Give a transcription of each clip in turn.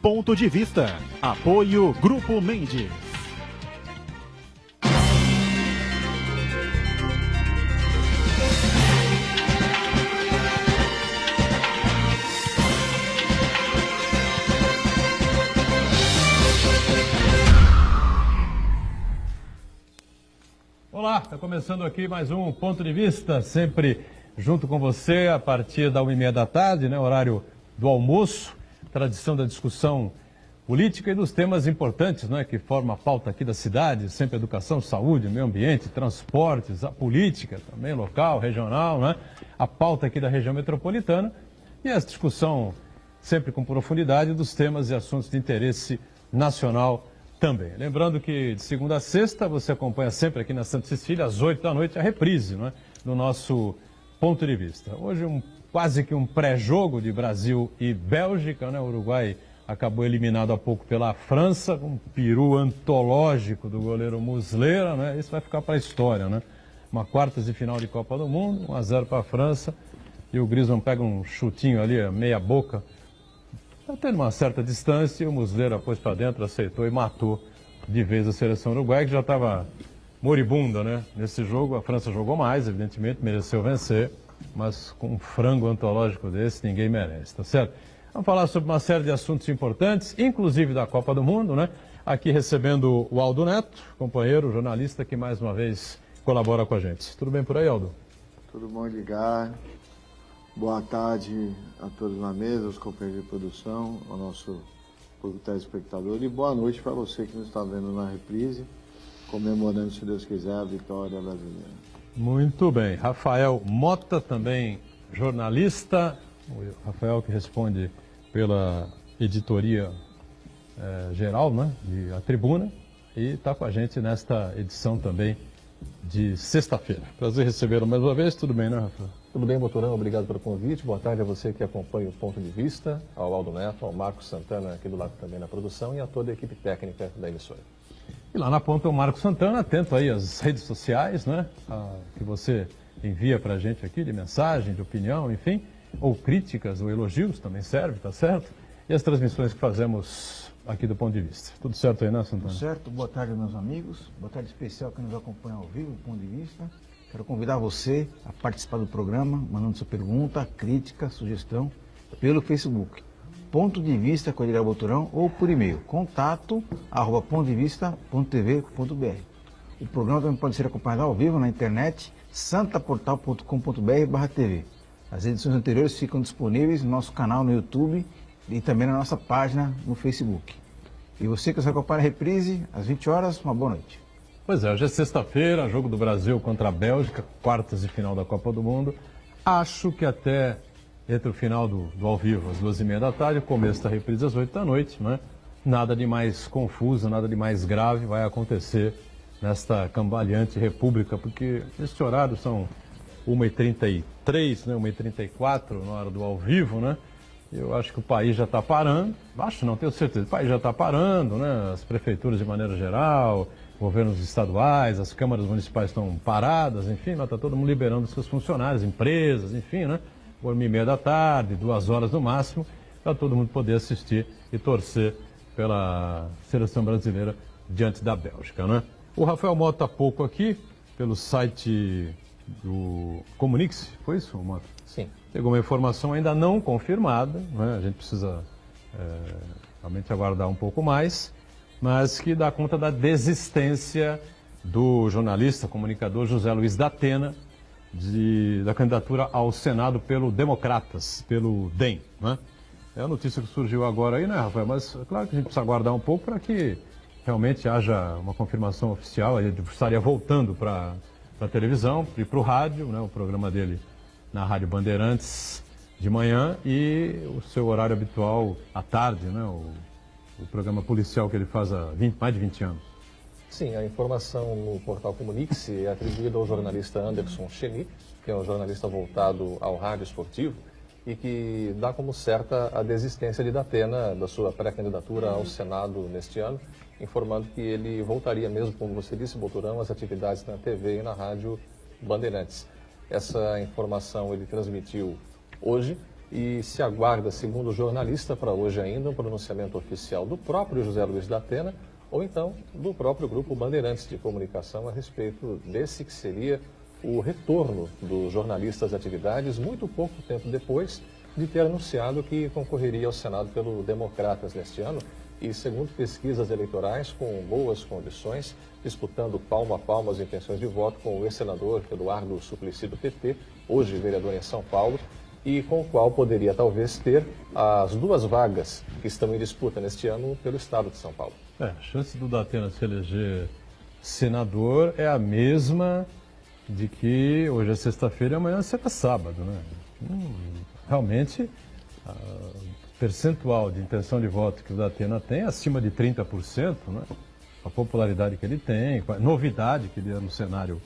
Ponto de Vista. Apoio Grupo Mendes. Olá, está começando aqui mais um Ponto de Vista, sempre junto com você a partir da 1h30 da tarde, né, horário do almoço, tradição da discussão política e dos temas importantes, né, que formam a pauta aqui da cidade, sempre educação, saúde, meio ambiente, transportes, a política também local, regional, né, a pauta aqui da região metropolitana e essa discussão sempre com profundidade dos temas e assuntos de interesse nacional também. Lembrando que de segunda a sexta você acompanha sempre aqui na Santa Cecília, às 8 da noite, a reprise, não é, do nosso Ponto de Vista. Hoje quase que um pré-jogo de Brasil e Bélgica, né? O Uruguai acabou eliminado há pouco pela França, com um peru antológico do goleiro Muslera, né? Isso vai ficar para a história, né? Uma quartas de final de Copa do Mundo, 1-0 para a França, e o Griezmann pega um chutinho ali, meia boca, tendo uma certa distância, e o Muslera pôs para dentro, aceitou e matou de vez a seleção uruguaia, que já estava moribunda, né? Nesse jogo, a França jogou mais, evidentemente, mereceu vencer, mas com um frango antológico desse, ninguém merece, tá certo? Vamos falar sobre uma série de assuntos importantes, inclusive da Copa do Mundo, né? Aqui recebendo o Aldo Neto, companheiro, jornalista, que mais uma vez colabora com a gente. Tudo bem por aí, Aldo? Tudo bom, Edgar? Boa tarde a todos na mesa, os companheiros de produção, ao nosso telespectador, e boa noite para você que nos está vendo na reprise, comemorando, se Deus quiser, a vitória brasileira. Muito bem. Rafael Mota, também jornalista, o Rafael que responde pela editoria geral, né, de A Tribuna, e está com a gente nesta edição também de sexta-feira. Prazer recebê-lo mais uma vez, tudo bem, né, Rafael? Tudo bem, Boturão, obrigado pelo convite. Boa tarde a você que acompanha o Ponto de Vista, ao Aldo Neto, ao Marcos Santana, aqui do lado também na produção, e a toda a equipe técnica da emissora. E lá na ponta o Marcos Santana, atento aí às redes sociais, né, que você envia para a gente aqui, de mensagem, de opinião, enfim, ou críticas ou elogios, também serve, tá certo? E as transmissões que fazemos aqui do Ponto de Vista. Tudo certo aí, né, Santana? Tudo certo. Boa tarde, meus amigos. Boa tarde especial que nos acompanha ao vivo, do Ponto de Vista. Quero convidar você a participar do programa, mandando sua pergunta, crítica, sugestão, pelo Facebook. Ponto de Vista com Edgar Boturão ou por e-mail, contato@pontodevista.tv.br. O programa também pode ser acompanhado ao vivo na internet, santaportal.com.br/tv. As edições anteriores ficam disponíveis no nosso canal no YouTube e também na nossa página no Facebook. E você que nos acompanha a reprise, às 20 horas, uma boa noite. Pois é, hoje é sexta-feira, jogo do Brasil contra a Bélgica, quartas de final da Copa do Mundo. Acho que até entre o final do ao vivo, às 2h30 da tarde, o começo da reprise às 8 da noite, né? Nada de mais confuso, nada de mais grave vai acontecer nesta cambaleante república, porque este horário são 1h33, né? 1h34 na hora do ao vivo, né? Eu acho que o país já está parando, acho não, tenho certeza, o país já está parando, né? As prefeituras de maneira geral, governos estaduais, as câmaras municipais estão paradas, enfim, está todo mundo liberando seus funcionários, empresas, enfim, né? 1h30 da tarde, 2 horas no máximo, para todo mundo poder assistir e torcer pela seleção brasileira diante da Bélgica, né? O Rafael Mota há pouco aqui, pelo site do Comunix, foi isso, Mota? Sim. Pegou uma informação ainda não confirmada, né? A gente precisa realmente aguardar um pouco mais, mas que dá conta da desistência do jornalista, comunicador José Luiz da Atena, da candidatura ao Senado pelo Democratas, pelo DEM, né? É a notícia que surgiu agora aí, né, Rafael? Mas é claro que a gente precisa aguardar um pouco para que realmente haja uma confirmação oficial. Ele estaria voltando para a televisão e para o rádio, né? O programa dele na Rádio Bandeirantes de manhã e o seu horário habitual à tarde, né? O programa policial que ele faz há mais de 20 anos. Sim, a informação no portal Comunix é atribuída ao jornalista Anderson Cheni, que é um jornalista voltado ao rádio esportivo e que dá como certa a desistência de Datena da sua pré-candidatura ao Senado neste ano, informando que ele voltaria mesmo, como você disse, Boturão, às atividades na TV e na Rádio Bandeirantes. Essa informação ele transmitiu hoje e se aguarda, segundo o jornalista, para hoje ainda, um pronunciamento oficial do próprio José Luiz da Atena ou então do próprio Grupo Bandeirantes de Comunicação a respeito desse que seria o retorno dos jornalistas às atividades muito pouco tempo depois de ter anunciado que concorreria ao Senado pelo Democratas neste ano e, segundo pesquisas eleitorais, com boas condições, disputando palmo a palmo as intenções de voto com o ex-senador Eduardo Suplicy do PT, hoje vereador em São Paulo, e com o qual poderia talvez ter as 2 vagas que estão em disputa neste ano pelo estado de São Paulo. A chance do Datena se eleger senador é a mesma de que hoje é sexta-feira e amanhã será sábado, né? Realmente, o percentual de intenção de voto que o Datena tem é acima de 30%, né? A popularidade que ele tem, a novidade que ele é no cenário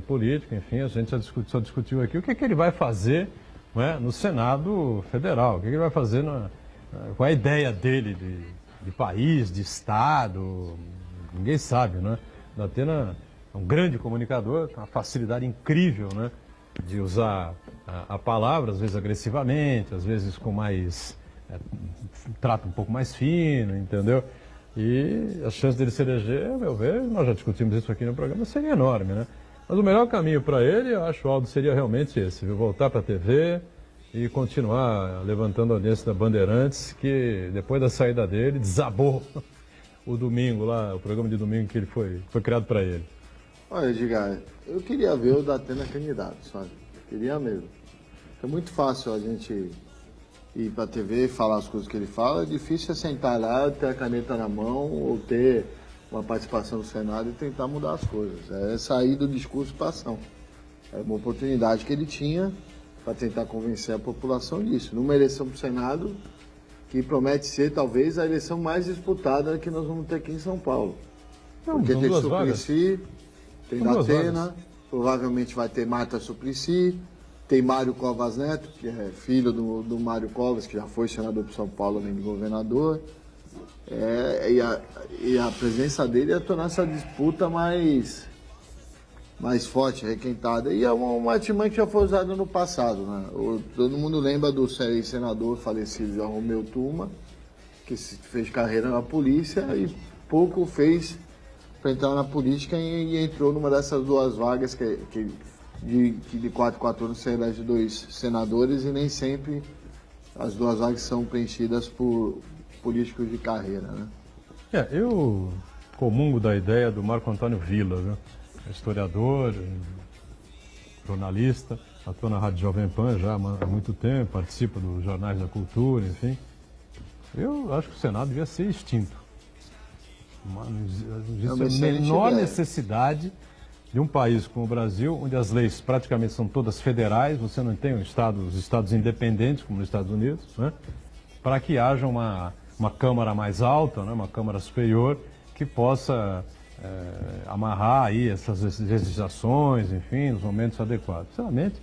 político, enfim, a gente só discutiu aqui o que é que ele vai fazer, né, no Senado Federal, o que é que ele vai fazer, qual é a ideia dele de país, de Estado, ninguém sabe, né? O Datena é um grande comunicador, tem uma facilidade incrível, né, de usar a palavra, às vezes agressivamente, às vezes com mais, trato um pouco mais fino, entendeu? E a chance dele se eleger, a meu ver, nós já discutimos isso aqui no programa, seria enorme, né? Mas o melhor caminho para ele, eu acho, Aldo, seria realmente esse, viu? Voltar para a TV e continuar levantando a audiência da Bandeirantes, que depois da saída dele, desabou o domingo lá, o programa de domingo que ele foi criado para ele. Olha, Edgar, eu queria ver o Datena candidato, sabe? Queria mesmo. É muito fácil a gente ir para a TV e falar as coisas que ele fala, é difícil sentar lá, ter a caneta na mão ou ter uma participação no Senado e tentar mudar as coisas. É sair do discurso para a ação. É uma oportunidade que ele tinha para tentar convencer a população disso. Numa eleição para o Senado, que promete ser talvez a eleição mais disputada que nós vamos ter aqui em São Paulo. Não, porque tem Suplicy, tem Datena, provavelmente vai ter Marta Suplicy, tem Mário Covas Neto, que é filho do Mário Covas, que já foi senador para São Paulo, além de governador. E a presença dele ia tornar essa disputa mais forte, requentada. E é uma artimanha que já foi usada no passado, né? Todo mundo lembra do senador falecido João Romeu Tuma, que fez carreira na polícia e pouco fez para entrar na política e entrou numa dessas 2 vagas que de 4 anos se elege 2 senadores e nem sempre as 2 vagas são preenchidas por políticos de carreira, né? Eu comungo da ideia do Marco Antônio Villa, viu? Historiador, jornalista, atua na Rádio Jovem Pan já há muito tempo, participa dos Jornais da Cultura, enfim. Eu acho que o Senado devia ser extinto. Existe a menor necessidade de um país como o Brasil, onde as leis praticamente são todas federais, você não tem os estados independentes, como nos Estados Unidos, né? Para que haja uma Câmara mais alta, né? Uma Câmara superior, que possa amarrar aí essas legislações, enfim, nos momentos adequados. Sinceramente,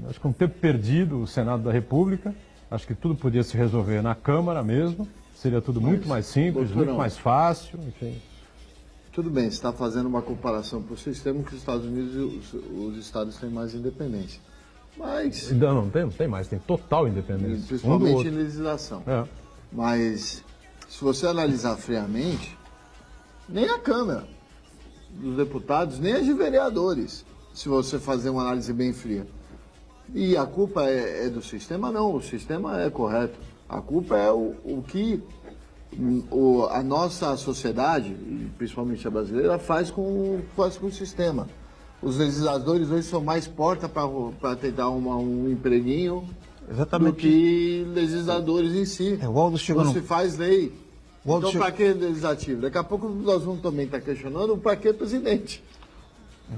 acho que é um tempo perdido o Senado da República, acho que tudo podia se resolver na Câmara mesmo, seria tudo muito mais simples, muito mais fácil, enfim. Tudo bem, você está fazendo uma comparação para o sistema que os Estados Unidos, os estados têm mais independência. Mas... Não tem mais, tem total independência. Principalmente em legislação. É. Mas, se você analisar friamente, nem a Câmara dos Deputados, nem a de vereadores, se você fazer uma análise bem fria. E a culpa é do sistema? Não, o sistema é correto. A culpa é o que a nossa sociedade, principalmente a brasileira, faz com o sistema. Os legisladores hoje são mais porta para tentar um empreguinho. Exatamente. Do que legisladores em si. O Aldo chegou não se faz lei. Então, para que legislativo? Daqui a pouco nós vamos também estar questionando para que presidente.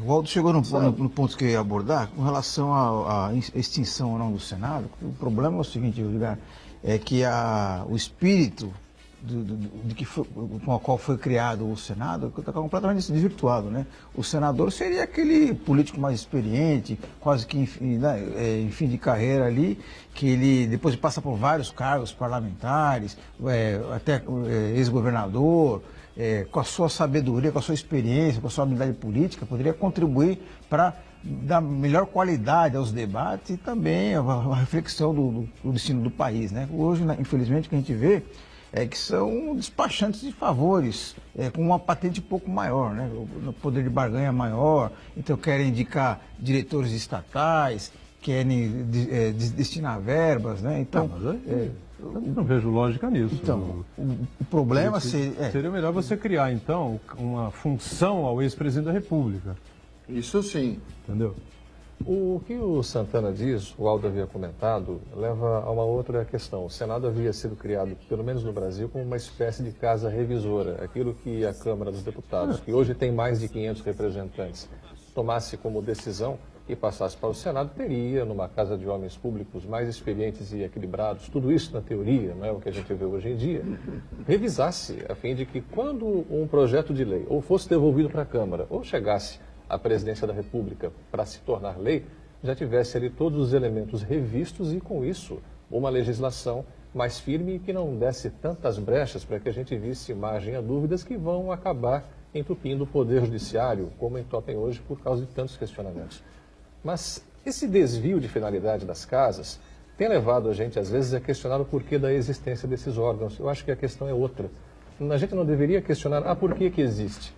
O Aldo chegou no ponto que eu ia abordar, com relação à extinção ou não do Senado. O problema é o seguinte, Edgar, é que o espírito com o qual foi criado o Senado está completamente desvirtuado, né? O senador seria aquele político mais experiente, quase que em fim de carreira ali, que ele depois passa por vários cargos parlamentares, até ex-governador, com a sua sabedoria, com a sua experiência, com a sua habilidade política, poderia contribuir para dar melhor qualidade aos debates e também a reflexão do destino do país, né? Hoje, infelizmente, o que a gente vê é que são despachantes de favores, com uma patente um pouco maior, né? O poder de barganha maior, então querem indicar diretores estatais, querem destinar verbas, né? Então, eu não vejo lógica nisso. Então, o problema seria melhor você criar, então, uma função ao ex-presidente da República. Isso sim. Entendeu? O que o Santana diz, o Aldo havia comentado, leva a uma outra questão. O Senado havia sido criado, pelo menos no Brasil, como uma espécie de casa revisora. Aquilo que a Câmara dos Deputados, que hoje tem mais de 500 representantes, tomasse como decisão e passasse para o Senado, teria, numa casa de homens públicos mais experientes e equilibrados, tudo isso na teoria, não é o que a gente vê hoje em dia, revisasse, a fim de que quando um projeto de lei ou fosse devolvido para a Câmara ou chegasse à presidência da República para se tornar lei, já tivesse ali todos os elementos revistos e, com isso, uma legislação mais firme e que não desse tantas brechas para que a gente visse margem a dúvidas que vão acabar entupindo o Poder Judiciário, como entupem hoje por causa de tantos questionamentos. Mas esse desvio de finalidade das casas tem levado a gente, às vezes, a questionar o porquê da existência desses órgãos. Eu acho que a questão é outra. A gente não deveria questionar, por que existe?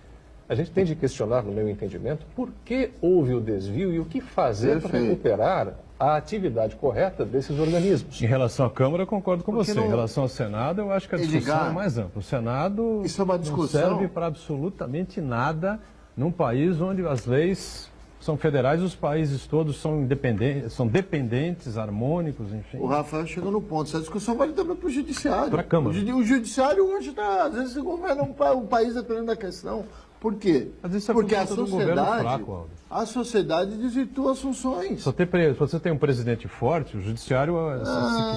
A gente tem de questionar, no meu entendimento, por que houve o desvio e o que fazer para recuperar a atividade correta desses organismos. Em relação à Câmara, eu concordo com você. Em relação ao Senado, eu acho que a discussão é mais ampla. O Senado não serve para absolutamente nada num país onde as leis são federais, os países todos são independentes, são dependentes, harmônicos, enfim. O Rafael chegou no ponto. Essa discussão vale também para o Judiciário. Para a Câmara. O Judiciário hoje está, às vezes, governa um país dependendo da questão. Por quê? Porque a sociedade desvirtua as funções. Se você tem um presidente forte, o Judiciário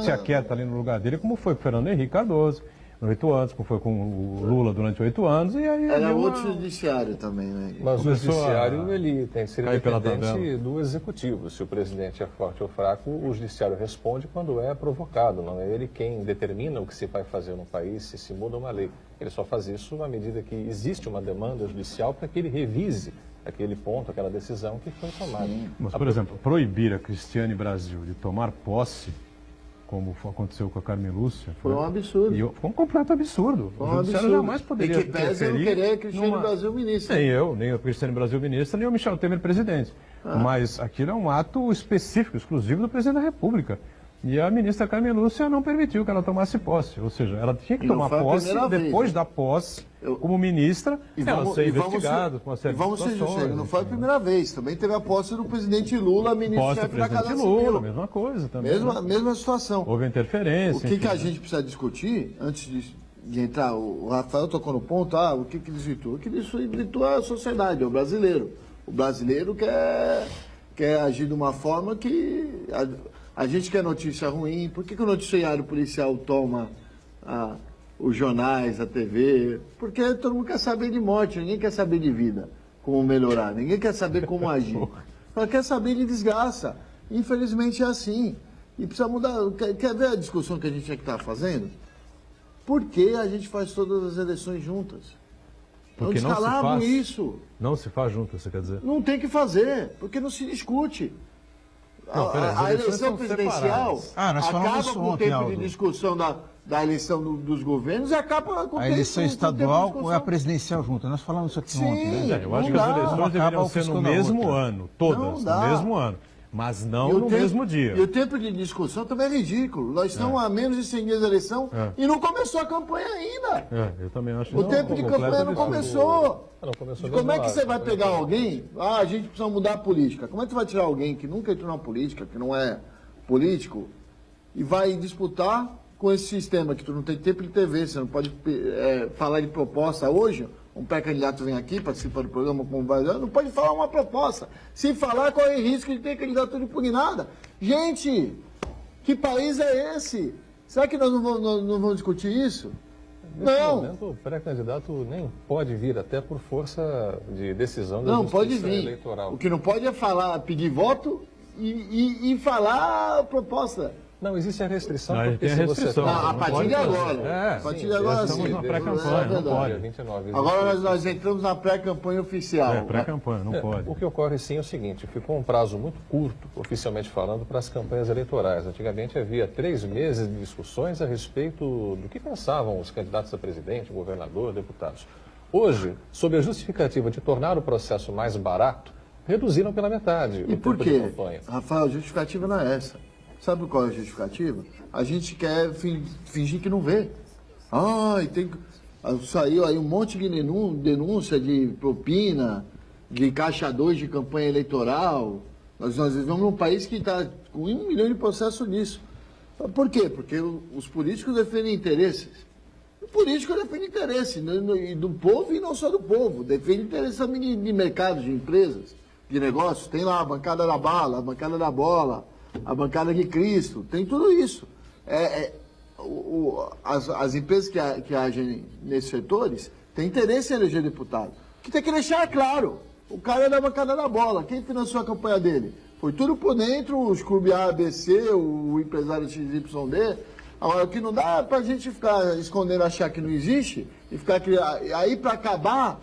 se aquieta ali no lugar dele, como foi com o Fernando Henrique Cardoso, 8 anos, como foi com o Lula durante 8 anos. E aí era outro judiciário também, né? Mas o judiciário ele tem que ser independente do executivo. Se o presidente é forte ou fraco, o judiciário responde quando é provocado. Não é ele quem determina o que se vai fazer no país, se muda uma lei. Ele só faz isso à medida que existe uma demanda judicial para que ele revise aquele ponto, aquela decisão que foi tomada. Mas, por exemplo, proibir a Cristiane Brasil de tomar posse, como aconteceu com a Carmen Lúcia. Foi um absurdo. Foi um completo absurdo. Foi um absurdo. Jamais poderia e que pese eu não querer a Cristiane Brasil ministra. Nem a Cristiane Brasil ministra, nem o Michel Temer presidente. Mas aquilo é um ato específico, exclusivo do presidente da República. E a ministra Carmen Lúcia não permitiu que ela tomasse posse. Ou seja, ela tinha que tomar posse depois da posse, como ministra, ela ser investigada com uma série de situações. Vamos ser justos, não foi a primeira vez. Também teve a posse do presidente Lula, ministro-chefe da Casa Civil. A mesma coisa também. Mesma situação. Houve interferência. O que a gente precisa discutir, antes de entrar, o Rafael tocou no ponto, o que desvirtua? O que desvirtua a sociedade, é o brasileiro. O brasileiro quer agir de uma forma que... A gente quer notícia ruim. Por que o noticiário policial toma os jornais, a TV? Porque todo mundo quer saber de morte, ninguém quer saber de vida, como melhorar, ninguém quer saber como agir. Só quer saber de desgraça. Infelizmente é assim. E precisa mudar. Quer ver a discussão que a gente tinha que estar fazendo? Por que a gente faz todas as eleições juntas? Porque não descalavam isso. Não se faz juntas, você quer dizer? Não tem que fazer, porque não se discute. A eleição presidencial acaba com o tempo de discussão da eleição dos governos e acaba com o tempo... A eleição estadual é a presidencial junta. Nós falamos isso aqui ontem, né? Eu acho que as eleições deveriam ser no mesmo ano, todas, no mesmo ano. Mas não no mesmo dia. E o tempo de discussão também é ridículo. Nós estamos a menos de 100 dias da eleição e não começou a campanha ainda. Eu também acho. O tempo de campanha não começou. Como é que você vai pegar alguém? A gente precisa mudar a política. Como é que você vai tirar alguém que nunca entrou na política, que não é político, e vai disputar com esse sistema que tu não tem tempo de TV, você não pode falar de proposta hoje? Um pré-candidato vem aqui, participa do programa como vai, não pode falar uma proposta. Se falar, corre risco de ter candidatura impugnada. Gente, que país é esse? Será que nós não vamos discutir isso? Nesse momento, o pré-candidato nem pode vir, até por força de decisão da Justiça Eleitoral. O que não pode é pedir voto e falar proposta. Não, existe a restrição, Não, porque tem a se você... restrição. A partir de agora. É, A partir sim, de agora, estamos sim. na pré-campanha, É não verdade. pode. Dia 29, existe Agora isso. nós entramos na pré-campanha oficial. É, pré-campanha, não pode. O que ocorre sim é o seguinte, ficou um prazo muito curto, oficialmente falando, para as campanhas eleitorais. Antigamente havia 3 meses de discussões a respeito do que pensavam os candidatos a presidente, governador, deputados. Hoje, sob a justificativa de tornar o processo mais barato, reduziram pela metade E o por tempo de quê? campanha. Rafael, a justificativa não é essa. Sabe qual é a justificativa? A gente quer fingir que não vê. Ai, saiu aí um monte de denúncia de propina, de caixa 2 de campanha eleitoral. Nós vivemos num país que está com 1 milhão de processos nisso. Por quê? Porque os políticos defendem interesses. O político defende interesse do povo e não só do povo. Defende interesse também de mercado, de empresas, de negócios. Tem lá a bancada da bala, a bancada da bola, a bancada de Cristo. Tem tudo isso. As empresas que agem nesses setores têm interesse em eleger deputado. Que tem que deixar claro. O cara é da bancada da bola. Quem financiou a campanha dele? Foi tudo por dentro, os clubes A, B, C, o empresário XYD. Agora, o que não dá é pra gente ficar escondendo, achar que não existe, e ficar aí para acabar,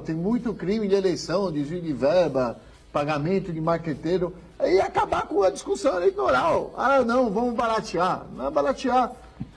tem muito crime de eleição, desvio de verba, pagamento de marqueteiro, aí acabar com a discussão eleitoral. Ah, não, vamos baratear. Não é baratear.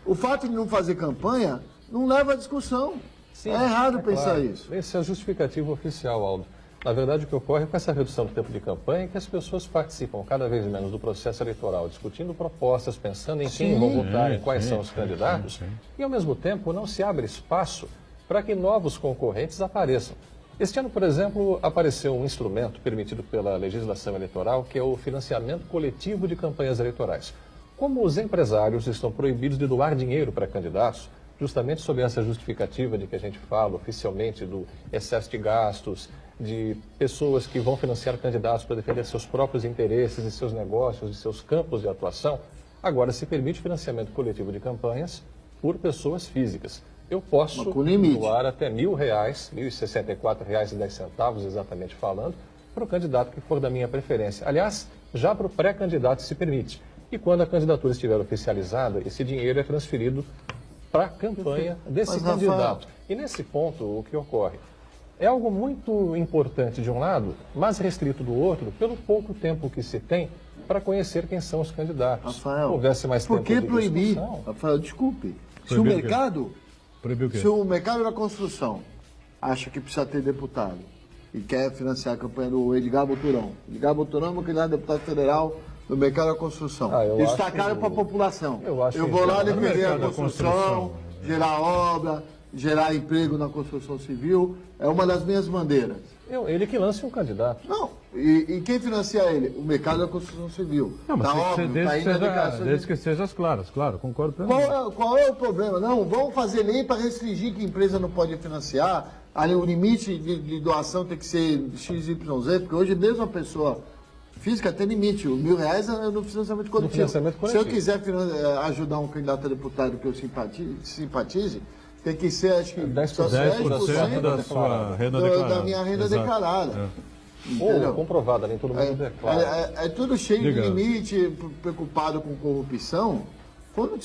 O fato de não fazer campanha não leva à discussão. Sim, é errado pensar claro. isso. Esse é o justificativo oficial, Aldo. Na verdade, o que ocorre com essa redução do tempo de campanha é que as pessoas participam cada vez menos do processo eleitoral, discutindo propostas, pensando em quem vão votar, em quais são os candidatos, e ao mesmo tempo não se abre espaço para que novos concorrentes apareçam. Este ano, por exemplo, apareceu um instrumento permitido pela legislação eleitoral, que é o financiamento coletivo de campanhas eleitorais. Como os empresários estão proibidos de doar dinheiro para candidatos, justamente sob essa justificativa de que a gente fala oficialmente do excesso de gastos, de pessoas que vão financiar candidatos para defender seus próprios interesses e seus negócios e seus campos de atuação, agora se permite financiamento coletivo de campanhas por pessoas físicas. Eu posso doar até R$1.000, R$ 1.064,10 exatamente falando, para o candidato que for da minha preferência. Aliás, já para o pré-candidato se permite. E quando a candidatura estiver oficializada, esse dinheiro é transferido para a campanha desse candidato. E nesse ponto, o que ocorre? É algo muito importante de um lado, mas restrito do outro, pelo pouco tempo que se tem para conhecer quem são os candidatos. Rafael, se houvesse mais tempo por que de proibir? discussão... Rafael, desculpe. Se Proibir o mercado, Proibir o quê? se o mercado da construção acha que precisa ter deputado e quer financiar a campanha do Edgar Boturão. Edgar Boturão é um candidato a deputado federal do mercado da construção. eu Isso está acho- caro para a população. eu vou lá acho que- defender a mercado da construção, construção, gerar obra, gerar emprego na construção civil. É uma das minhas bandeiras. Ele que lance um candidato. Não, e quem financia ele? O mercado da construção civil. Não, mas Tá tem que ser óbvio, desde, tá que aí na seja, declaração desde de- que seja as claras, claro, concordo plenamente. Qual é o problema? Não, vamos fazer lei para restringir que a empresa não pode financiar. Ali, o limite de doação tem que ser XYZ, porque hoje mesmo a pessoa física tem limite. O R$1.000 é no financiamento coletivo. financiamento coletivo. Se eu quiser ajudar um candidato a deputado que eu simpatize, tem que ser, acho que, 10% só 10% da sua renda declarada. da minha renda Exato. declarada. Entendeu? Ou comprovada, nem todo mundo declara. É tudo cheio Diga. de limite, preocupado com corrupção. Quando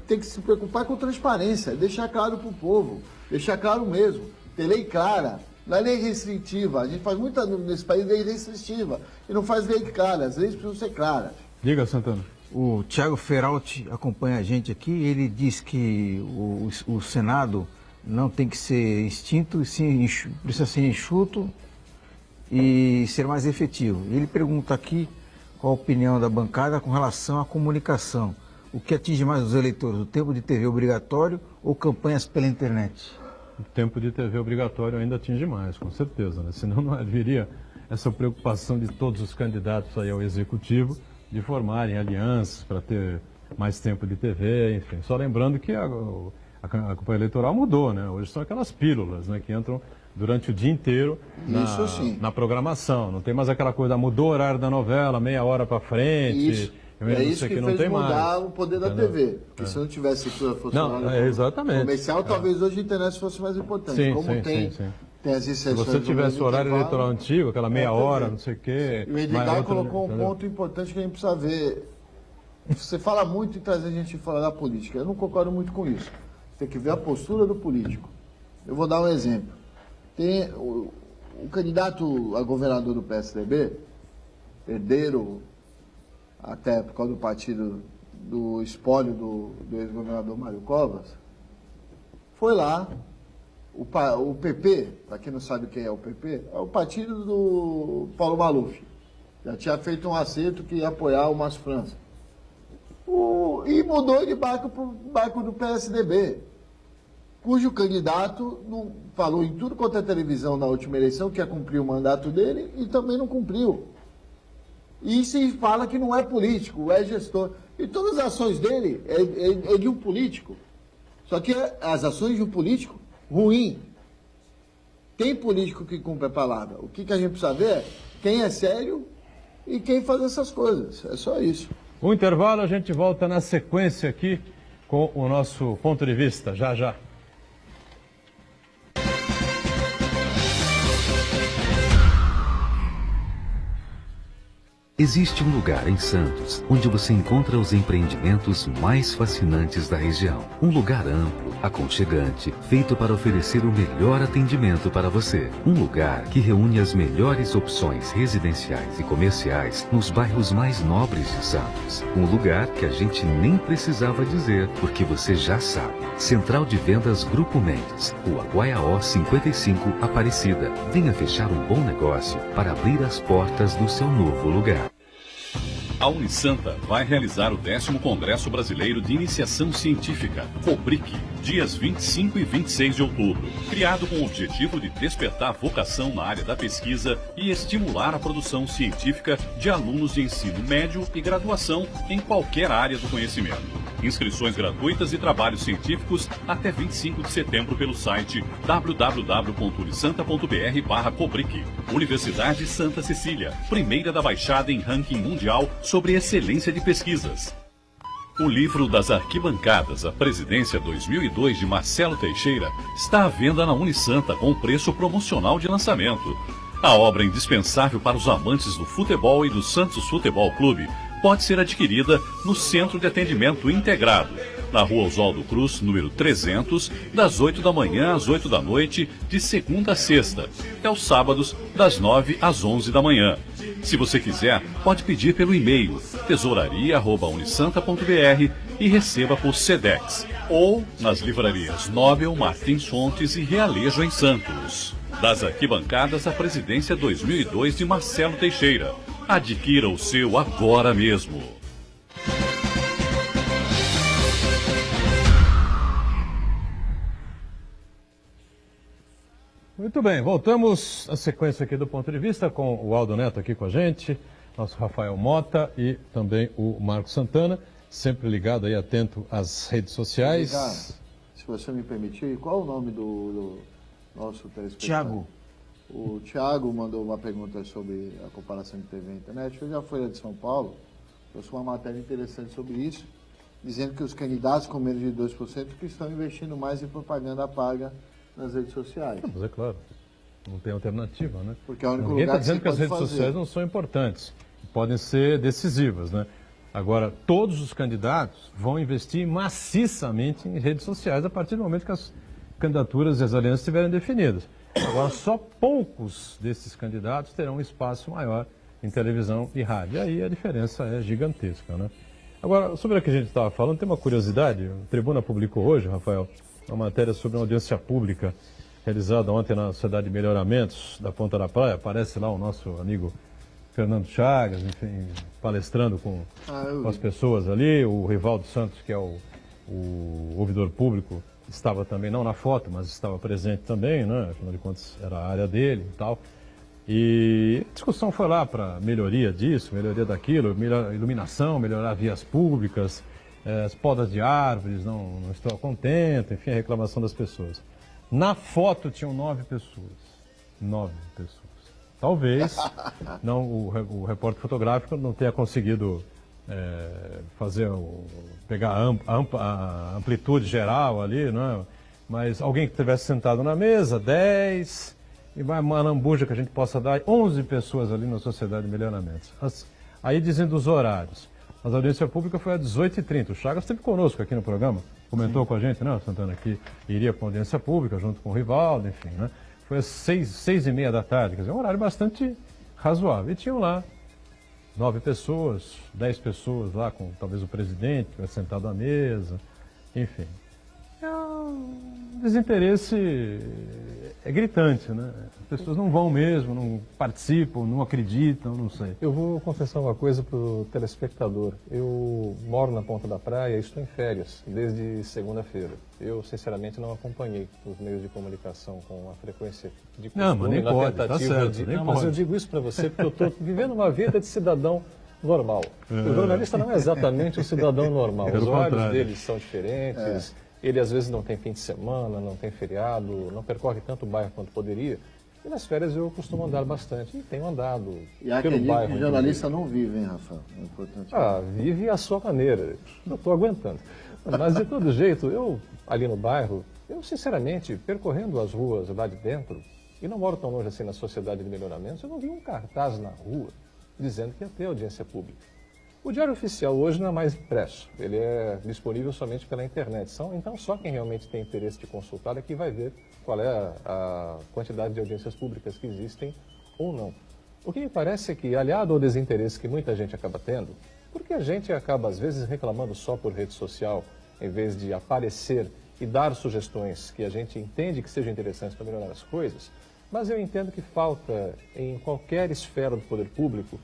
tem que se preocupar com transparência, deixar claro para o povo, deixar claro mesmo, ter lei clara, não é lei restritiva. A gente faz muita nesse país lei restritiva e não faz lei clara, as leis precisam ser claras. Diga, Santana. O Thiago Feralti acompanha a gente aqui. Ele diz que o Senado não tem que ser extinto, sim, precisa ser enxuto e ser mais efetivo. Ele pergunta aqui qual a opinião da bancada com relação à comunicação. O que atinge mais os eleitores, o tempo de TV obrigatório ou campanhas pela internet? O tempo de TV obrigatório ainda atinge mais, com certeza, né? Senão não haveria essa preocupação de todos os candidatos aí ao executivo de formarem alianças para ter mais tempo de TV, enfim. Só lembrando que a campanha eleitoral mudou, né? Hoje são aquelas pílulas, né, que entram durante o dia inteiro Isso sim. na programação. Não tem mais aquela coisa, mudou o horário da novela, meia hora para frente. Isso. não É sei isso o que não fez tem mudar mais. o poder da Entendeu? TV. Porque se não tivesse fosse Não, exatamente. comercial, talvez hoje a internet fosse mais importante. Sim, Como sim, tem, sim. tem as Se exceções. você no tivesse meio o horário intervalo, eleitoral antigo, aquela meia é, hora, TV. não sei o quê. E o Edgar colocou um ponto importante que a gente precisa ver. Você fala muito em trazer gente fora da política. Eu não concordo muito com isso. Tem que ver a postura do político. Eu vou dar um exemplo. Tem o candidato a governador do PSDB, herdeiro, até por causa do partido do espólio do ex-governador Mário Covas, foi lá, o PP, para quem não sabe quem é o PP, é o partido do Paulo Maluf. Já tinha feito um acerto que ia apoiar o Márcio França. E mudou de barco para o barco do PSDB, cujo candidato não, falou em tudo quanto é televisão na última eleição que ia cumprir o mandato dele e também não cumpriu. E se fala que não é político, é gestor. E todas as ações dele é de um político. Só que as ações de um político ruim. Tem político que cumpre a palavra. O que a gente precisa ver é quem é sério e quem faz essas coisas. É só isso. O intervalo, a gente volta na sequência aqui com o nosso ponto de vista. Já, já. Existe um lugar em Santos onde você encontra os empreendimentos mais fascinantes da região. Um lugar amplo, aconchegante, feito para oferecer o melhor atendimento para você. Um lugar que reúne as melhores opções residenciais e comerciais nos bairros mais nobres de Santos. Um lugar que a gente nem precisava dizer, porque você já sabe. Central de Vendas Grupo Mendes, Rua Guaiaó 55, Aparecida. Venha fechar um bom negócio para abrir as portas do seu novo lugar. A Unisanta vai realizar o 10º Congresso Brasileiro de Iniciação Científica, COBRIC, dias 25 e 26 de outubro. Criado com o objetivo de despertar vocação na área da pesquisa e estimular a produção científica de alunos de ensino médio e graduação em qualquer área do conhecimento. Inscrições gratuitas e trabalhos científicos até 25 de setembro pelo site www.unisanta.br/cobric. Universidade Santa Cecília, primeira da Baixada em ranking mundial sobre excelência de pesquisas. O livro das arquibancadas, a Presidência 2002 de Marcelo Teixeira, está à venda na Unisanta com preço promocional de lançamento. A obra indispensável para os amantes do futebol e do Santos Futebol Clube pode ser adquirida no Centro de Atendimento Integrado, na Rua Oswaldo Cruz, número 300, das 8 da manhã às 8 da noite, de segunda a sexta, e aos sábados, das 9 às 11 da manhã. Se você quiser, pode pedir pelo e-mail tesouraria@unisanta.br e receba por Sedex, ou nas livrarias Nobel, Martins Fontes e Realejo em Santos. Das arquibancadas, a Presidência 2002 de Marcelo Teixeira. Adquira o seu agora mesmo. Muito bem, voltamos à sequência aqui do ponto de vista com o Aldo Neto aqui com a gente, nosso Rafael Mota e também o Marcos Santana, sempre ligado aí, atento às redes sociais. Se você me permitir, qual o nome do nosso telespectador? Tiago. O Tiago mandou uma pergunta sobre a comparação de TV e internet. Eu já fui lá de São Paulo, trouxe uma matéria interessante sobre isso, dizendo que os candidatos com menos de 2% que estão investindo mais em propaganda paga nas redes sociais. Mas é claro, não tem alternativa, né? Porque é o único Ninguém está lugar dizendo que as redes sociais não são importantes, podem ser decisivas, né? Agora, todos os candidatos vão investir maciçamente em redes sociais a partir do momento que as candidaturas e as alianças estiverem definidas. Agora, só poucos desses candidatos terão um espaço maior em televisão e rádio. E aí a diferença é gigantesca, né? Agora, sobre o que a gente estava falando, tem uma curiosidade. O Tribuna publicou hoje, Rafael, uma matéria sobre uma audiência pública realizada ontem na Sociedade de Melhoramentos da Ponta da Praia. Aparece lá o nosso amigo Fernando Chagas, enfim, palestrando com as pessoas ali. O Rivaldo Santos, que é o ouvidor público, estava também, não na foto, mas estava presente também, né? Afinal de contas, era a área dele e tal. E a discussão foi lá para melhoria disso, melhoria daquilo, melhor iluminação, melhorar vias públicas, as podas de árvores, não estou contente, enfim, a reclamação das pessoas. Na foto tinham 9 pessoas. 9 pessoas. Talvez não, o repórter fotográfico não tenha conseguido pegar a amplitude geral ali, né? Mas alguém que estivesse sentado na mesa, 10, e uma lambuja que a gente possa dar, 11 pessoas ali na Sociedade de Melhoramentos. Aí dizendo os horários. Mas a audiência pública foi às 18h30. O Chagas esteve conosco aqui no programa, comentou com a gente, né, Santana, que iria para a audiência pública junto com o Rivaldo, enfim, né? Foi às 6h30 da tarde, quer dizer, um horário bastante razoável. E tinham lá 9 pessoas, 10 pessoas lá, com talvez o presidente, que vai sentado à mesa, enfim. É um desinteresse gritante, né? As pessoas não vão mesmo, não participam, não acreditam, não sei. Eu vou confessar uma coisa para o telespectador. Eu moro na Ponta da Praia e estou em férias desde segunda-feira. Eu, sinceramente, não acompanhei os meios de comunicação com a frequência de costume. Não, mas nem pode, tá certo, nem Mas pode. eu digo isso para você porque eu estou vivendo uma vida de cidadão normal. O jornalista não é exatamente um cidadão normal. Os horários deles são diferentes. Ele às vezes não tem fim de semana, não tem feriado, não percorre tanto o bairro quanto poderia. E nas férias eu costumo andar bastante e tenho andado pelo bairro. E jornalista não vive, hein, Rafael? É importante. Vive à sua maneira. Eu estou aguentando. Mas de todo jeito, eu ali no bairro, eu sinceramente, percorrendo as ruas lá de dentro, e não moro tão longe assim na Sociedade de Melhoramentos, eu não vi um cartaz na rua dizendo que ia ter audiência pública. O Diário Oficial hoje não é mais impresso, ele é disponível somente pela internet. Então só quem realmente tem interesse de consultar é que vai ver qual é a quantidade de audiências públicas que existem ou não. O que me parece é que, aliado ao desinteresse que muita gente acaba tendo, porque a gente acaba às vezes reclamando só por rede social, em vez de aparecer e dar sugestões que a gente entende que sejam interessantes para melhorar as coisas, mas eu entendo que falta em qualquer esfera do poder público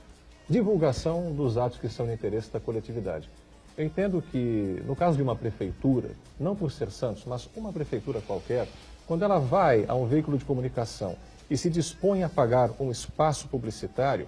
divulgação dos atos que são de interesse da coletividade. Eu entendo que, no caso de uma prefeitura, não por ser Santos, mas uma prefeitura qualquer, quando ela vai a um veículo de comunicação e se dispõe a pagar um espaço publicitário,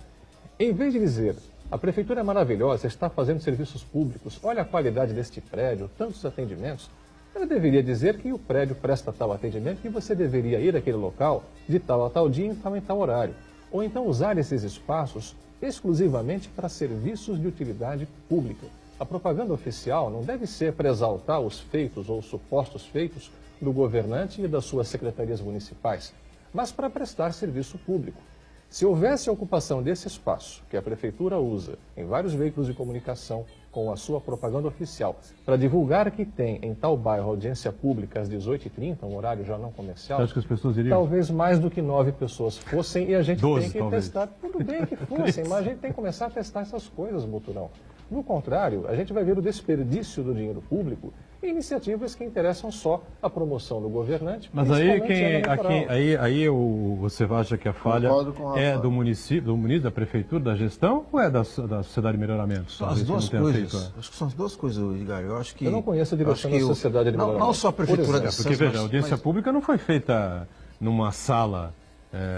em vez de dizer, a prefeitura é maravilhosa, está fazendo serviços públicos, olha a qualidade deste prédio, tantos atendimentos, ela deveria dizer que o prédio presta tal atendimento, que você deveria ir àquele local de tal a tal dia em tal horário. Ou então usar esses espaços exclusivamente para serviços de utilidade pública. A propaganda oficial não deve ser para exaltar os feitos ou supostos feitos do governante e das suas secretarias municipais, mas para prestar serviço público. Se houvesse a ocupação desse espaço, que a prefeitura usa em vários veículos de comunicação com a sua propaganda oficial, para divulgar que tem em tal bairro audiência pública às 18h30, um horário já não comercial, Acho que as pessoas iriam? talvez mais do que 9 pessoas fossem e a gente 12, tem que talvez. testar. Tudo bem que fossem, mas a gente tem que começar a testar essas coisas, Muturão. No contrário, a gente vai ver o desperdício do dinheiro público em iniciativas que interessam só a promoção do governante. Mas aí, principalmente você acha que a falha Concordo com o é Rafael. do município, da prefeitura, da gestão, ou é da Sociedade de Melhoramento? São as duas coisas. Acho que são as duas coisas, Edgar. Eu acho que. Eu não conheço a direção acho que da Sociedade de não Melhoramento. só a prefeitura Por de exemplo. Porque, Santos, veja, a audiência pública não foi feita numa sala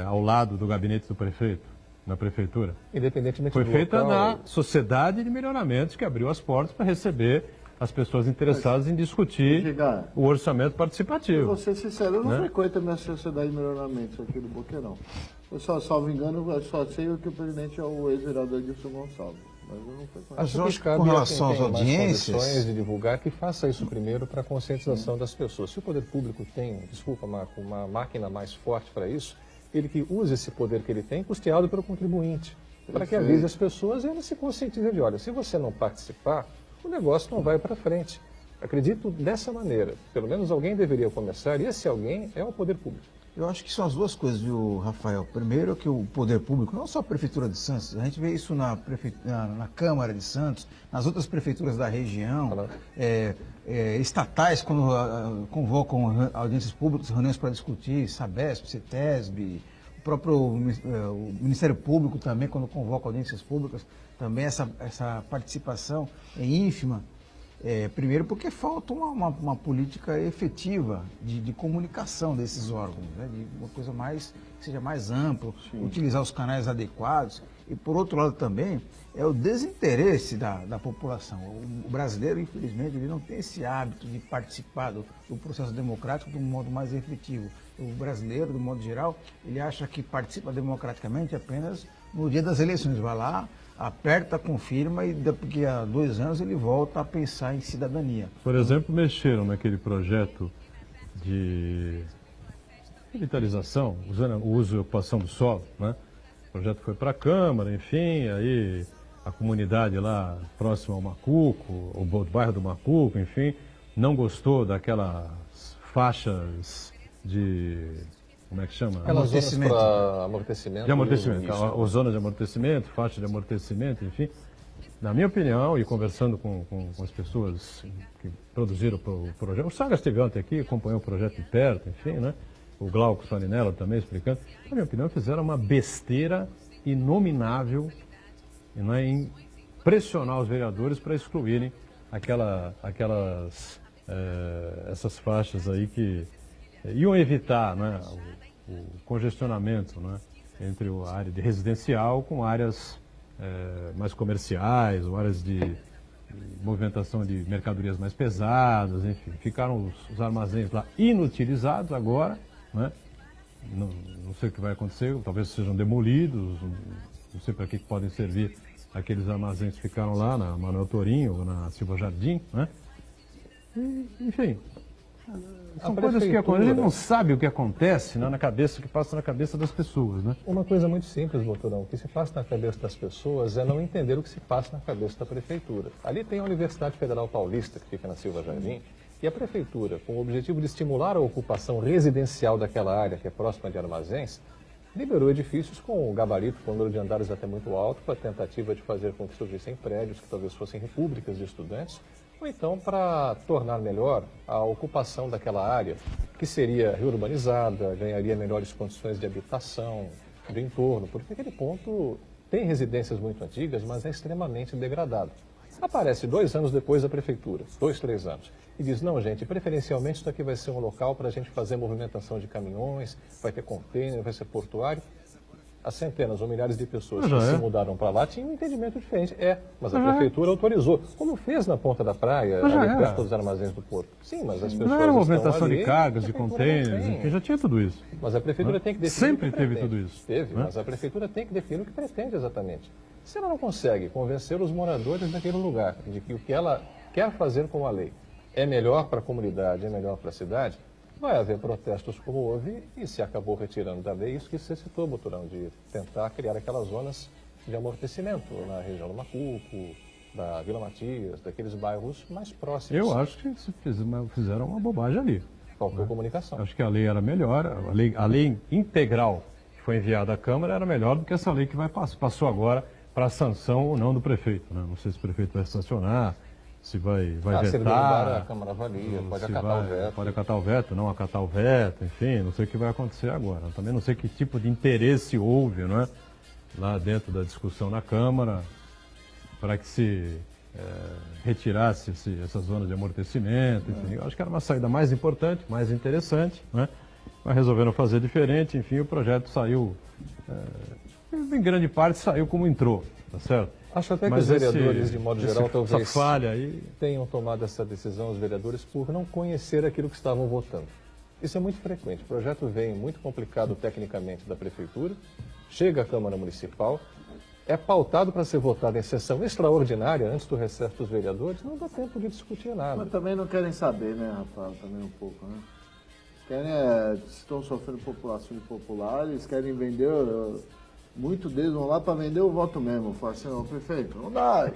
ao lado do gabinete do prefeito, na prefeitura. Independentemente Foi do feita local, na Sociedade de Melhoramentos, que abriu as portas para receber as pessoas interessadas em discutir Edgar, o orçamento eu participativo. vou ser sincero, eu não Né? frequento a minha Sociedade de Melhoramentos aqui do Boqueirão. Eu salvo engano, eu só sei que o presidente é o ex-vereador Edilson Gonçalves. Mas eu não frequento. Mas eu acho que cabe com a quem relação às tem mais audiências. condições de divulgar, que faça isso primeiro para a conscientização das pessoas. Se o poder público tem, uma máquina mais forte para isso, ele que use esse poder que ele tem, custeado pelo contribuinte, para que avise as pessoas e elas se conscientizem de, olha, se você não participar, o negócio não vai para frente. Acredito dessa maneira. Pelo menos alguém deveria começar, e esse alguém é o poder público. Eu acho que são as duas coisas, viu, Rafael? Primeiro, que o poder público, não só a Prefeitura de Santos, a gente vê isso na Câmara de Santos, nas outras prefeituras da região, estatais, quando convocam audiências públicas, reuniões para discutir, Sabesp, CETESB, o próprio o Ministério Público também, quando convoca audiências públicas, também essa participação é ínfima. Primeiro porque falta uma política efetiva de comunicação desses órgãos, né? De uma coisa que seja mais ampla, utilizar os canais adequados. E por outro lado também é o desinteresse da população. O brasileiro, infelizmente, ele não tem esse hábito de participar do processo democrático de um modo mais efetivo. O brasileiro, do modo geral, ele acha que participa democraticamente apenas no dia das eleições. Vai lá, aperta, confirma e daqui a 2 anos ele volta a pensar em cidadania. Por exemplo, mexeram naquele projeto de revitalização, usando o uso e ocupação do solo, né? O projeto foi para a Câmara, enfim, aí a comunidade lá próxima ao Macuco, o bairro do Macuco, enfim, não gostou daquelas faixas de, como é que chama? Aquelas zonas para amortecimento. De amortecimento, a zona de amortecimento, faixa de amortecimento, enfim. Na minha opinião, e conversando com as pessoas que produziram o projeto, o Saga esteve ontem aqui, acompanhou o projeto de perto, enfim, né? O Glauco Farinella também explicando. Na minha opinião, fizeram uma besteira inominável, não é, em pressionar os vereadores para excluírem essas faixas aí que iam evitar, né, o congestionamento, né, entre a área de residencial com áreas mais comerciais, ou áreas de movimentação de mercadorias mais pesadas, enfim. Ficaram os armazéns lá inutilizados agora, né? Não sei o que vai acontecer, talvez sejam demolidos, não sei para que podem servir aqueles armazéns que ficaram lá na Manuel Torinho ou na Silva Jardim, né? E, enfim, são coisas que acontecem, a gente não sabe o que acontece, né, o que passa na cabeça das pessoas, né? Uma coisa muito simples, doutorão, o que se passa na cabeça das pessoas é não entender o que se passa na cabeça da prefeitura. Ali tem a Universidade Federal Paulista, que fica na Silva Jardim, e a prefeitura, com o objetivo de estimular a ocupação residencial daquela área, que é próxima de armazéns, liberou edifícios com gabarito, com número de andares até muito alto, para a tentativa de fazer com que surgissem prédios que talvez fossem repúblicas de estudantes, ou então para tornar melhor a ocupação daquela área, que seria reurbanizada, ganharia melhores condições de habitação, de entorno, porque aquele ponto tem residências muito antigas, mas é extremamente degradado. Aparece 2 anos depois da prefeitura, 2, 3 anos, e diz, não gente, preferencialmente isso aqui vai ser um local para a gente fazer movimentação de caminhões, vai ter container, vai ser portuário. As centenas ou milhares de pessoas que se mudaram para lá tinham um entendimento diferente. Mas a prefeitura autorizou, como fez na ponta da praia, ali perto dos armazéns do porto. Sim, mas as pessoas não era movimentação ali, de cargas, de containers, enfim, já tinha tudo isso. Mas a prefeitura tem que definir sempre teve tudo isso. Teve, mas a prefeitura tem que definir o que pretende exatamente. Se ela não consegue convencer os moradores daquele lugar de que o que ela quer fazer com a lei é melhor para a comunidade, é melhor para a cidade, vai haver protestos como houve e se acabou retirando da lei isso que você citou, Boturão, de tentar criar aquelas zonas de amortecimento na região do Macuco, da Vila Matias, daqueles bairros mais próximos. Eu acho que fizeram uma bobagem ali. Faltou comunicação. Acho que a lei era melhor, a lei integral que foi enviada à Câmara era melhor do que essa lei que passou agora para a sanção ou não do prefeito, né? Não sei se o prefeito vai sancionar, se vai vetar. Se ele derrubar, a Câmara avalia, pode acatar o veto. Pode acatar o veto, não acatar o veto, enfim, não sei o que vai acontecer agora. Também não sei que tipo de interesse houve, não é? Lá dentro da discussão na Câmara, para que se retirasse essas zonas de amortecimento, enfim. Eu acho que era uma saída mais importante, mais interessante, né? Mas resolveram fazer diferente, enfim, o projeto saiu, em grande parte saiu como entrou, tá certo? Acho até que os vereadores, de modo geral, talvez essa falha aí tenham tomado essa decisão, os vereadores, por não conhecer aquilo que estavam votando. Isso é muito frequente. O projeto vem muito complicado tecnicamente da prefeitura, chega à Câmara Municipal, é pautado para ser votado em sessão extraordinária antes do recesso dos vereadores, não dá tempo de discutir nada. Mas também não querem saber, né, Rafael, também um pouco, né? Querem, estão sofrendo população impopular, eles querem vender, muitos deles vão lá para vender o voto mesmo. Falam assim, não, prefeito, não dá.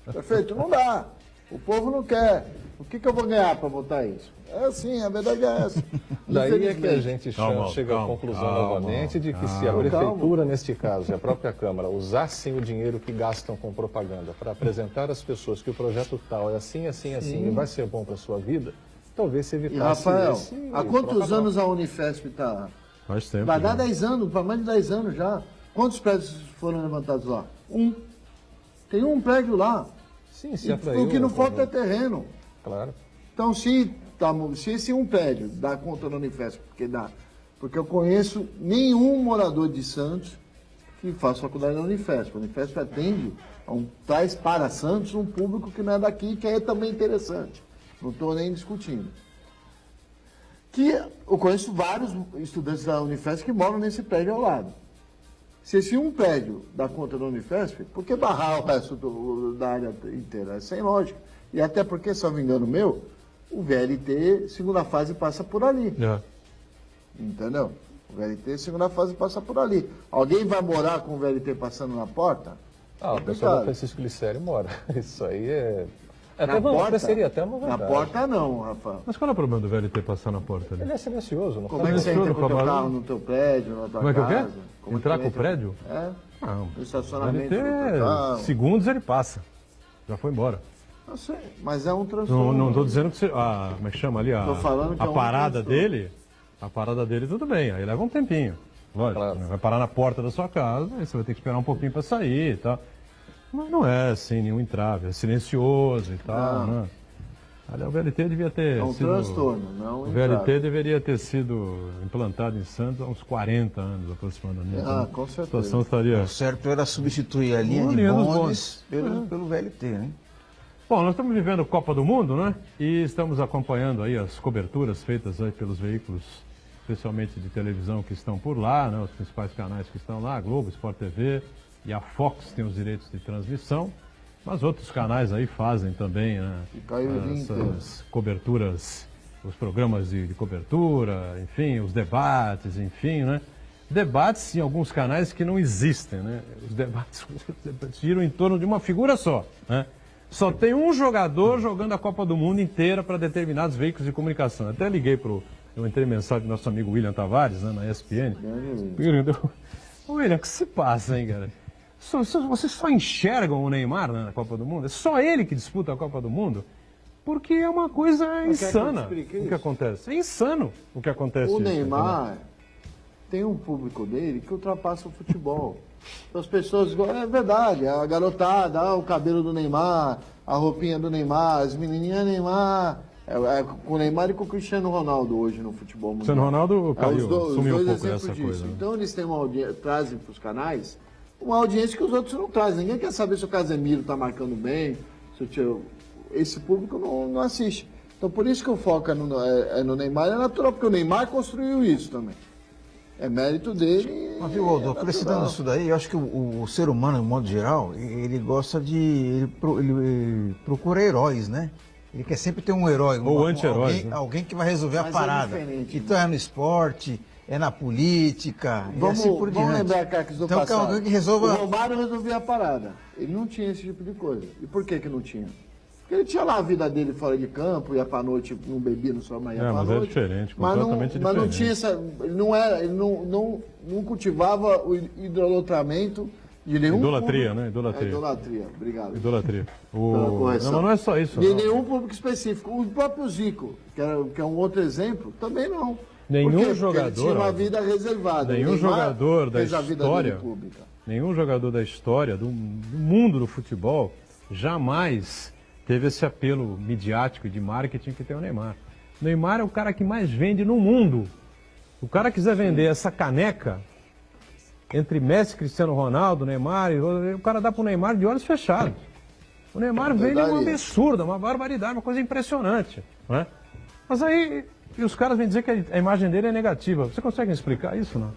Prefeito, não dá. O povo não quer. O que eu vou ganhar para votar isso? É assim, a verdade é essa. Daí é que a gente chega à conclusão novamente de que se a prefeitura, neste caso, e a própria Câmara, usassem o dinheiro que gastam com propaganda para apresentar às pessoas que o projeto tal é assim, assim, assim, e vai ser bom para a sua vida, talvez se evitasse. E Rafael, há quantos anos a Unifesp está? Faz tempo. Vai dar 10 anos, para mais de 10 anos já. Quantos prédios foram levantados lá? Tem um prédio lá. Sim, se atraiu, o que não falta é terreno. Claro. Então, se esse um prédio dá conta da Unifesp, porque eu conheço nenhum morador de Santos que faz faculdade na Unifesp. A Unifesp atende, traz para Santos um público que não é daqui, que é também interessante. Não estou nem discutindo. Eu conheço vários estudantes da Unifesp que moram nesse prédio ao lado. Se esse um prédio dá conta da Unifesp, por que barrar o resto da área inteira? É sem lógica. E até porque, se não me engano meu, o VLT, segunda fase, passa por ali. Entendeu? O VLT, segunda fase, passa por ali. Alguém vai morar com o VLT passando na porta? A pessoa do Francisco Glicério mora. Isso aí é... seria até uma vantagem. Na porta não, Rafa. Mas qual é o problema do VLT passar na porta ali? Ele é silencioso. Não Como é que você entra com o teu carro no teu prédio, na tua Como é que eu casa? quero? Entrar com o prédio? É. Não. No estacionamento VLT, do teu carro. segundos ele passa. Já foi embora. Não sei, mas é um transtorno. Não estou dizendo que você... como é que chama ali? Tô falando que a é um parada transtorno. dele... A parada dele tudo bem, aí leva um tempinho. Lógico, Claro. né? Vai parar na porta da sua casa, aí você vai ter que esperar um pouquinho para sair e tal. Mas não é assim, nenhum entrave, é silencioso e tal, né? Aliás, o VLT devia ter É um sido... transtorno, não um O VLT entrave. deveria ter sido implantado em Santos há uns 40 anos aproximadamente. Ah, com A certeza. situação estaria... O certo era substituir a linha Uma de linha dos bondes pelo VLT, né? Bom, nós estamos vivendo Copa do Mundo, né? E estamos acompanhando aí as coberturas feitas aí pelos veículos, especialmente de televisão, que estão por lá, né? Os principais canais que estão lá, a Globo, Sport TV e a Fox tem os direitos de transmissão, mas outros canais aí fazem também, né? E caiu o dia inteiro. Essas coberturas, os programas de cobertura, enfim, os debates, enfim, né? Debates em alguns canais que não existem, né? Os debates giram em torno de uma figura só, né? Só tem um jogador jogando a Copa do Mundo inteira para determinados veículos de comunicação. Até liguei eu entrei em mensagem do nosso amigo William Tavares, né, na ESPN. William, o que se passa, hein, cara? Vocês só enxergam o Neymar na Copa do Mundo? É só ele que disputa a Copa do Mundo? Porque é uma coisa insana o que acontece. É insano o que acontece. O Neymar tem um público dele que ultrapassa o futebol. Então, as pessoas, é verdade, a garotada, o cabelo do Neymar, a roupinha do Neymar, as menininhas Neymar, com o Neymar e com o Cristiano Ronaldo hoje no futebol mundial. Cristiano Ronaldo caiu, sumiu um pouco exemplos dessa coisa. Né? Então eles têm uma audiência, trazem para os canais uma audiência que os outros não trazem. Ninguém quer saber se o Casemiro está marcando bem, esse público não assiste. Então por isso que o foco no Neymar, é natural, porque o Neymar construiu isso também. É mérito dele. Mas, viu, Aldo, acrescentando isso daí, eu acho que o ser humano, de modo geral, ele gosta de... Ele procura heróis, né? Ele quer sempre ter um herói. Ou anti-heróis, né? Alguém que vai resolver Mas a parada. Então é no esporte, é na política, e assim por diante. Vamos lembrar, Carques, do então, passado. alguém que resolva... O Romário resolvia a parada. Ele não tinha esse tipo de coisa. E por que não tinha? Porque ele tinha lá a vida dele fora de campo, ia pra noite, não bebia, não só mais ia pra mas noite. é diferente, Mas completamente não diferente. tinha essa... Ele não cultivava o idolatramento de nenhum Idolatria, público. né? Idolatria. Idolatria, obrigado. Idolatria. Pela correção. Não, mas não é só isso. De não. nenhum público específico. O próprio Zico, que é um outro exemplo, também não. Nenhum Por quê? Porque jogador, ele tinha uma Aldo, vida reservada. nenhum O Neymar jogador da fez a vida história, dele pública. nenhum jogador da história do mundo do futebol jamais teve esse apelo midiático de marketing que tem o Neymar. O Neymar é o cara que mais vende no mundo. O cara quiser vender essa caneca entre Messi, Cristiano Ronaldo, Neymar, o cara dá pro Neymar de olhos fechados. O Neymar vende uma absurda, uma barbaridade, uma coisa impressionante. Né? Mas aí os caras vêm dizer que a imagem dele é negativa. Você consegue explicar isso, não?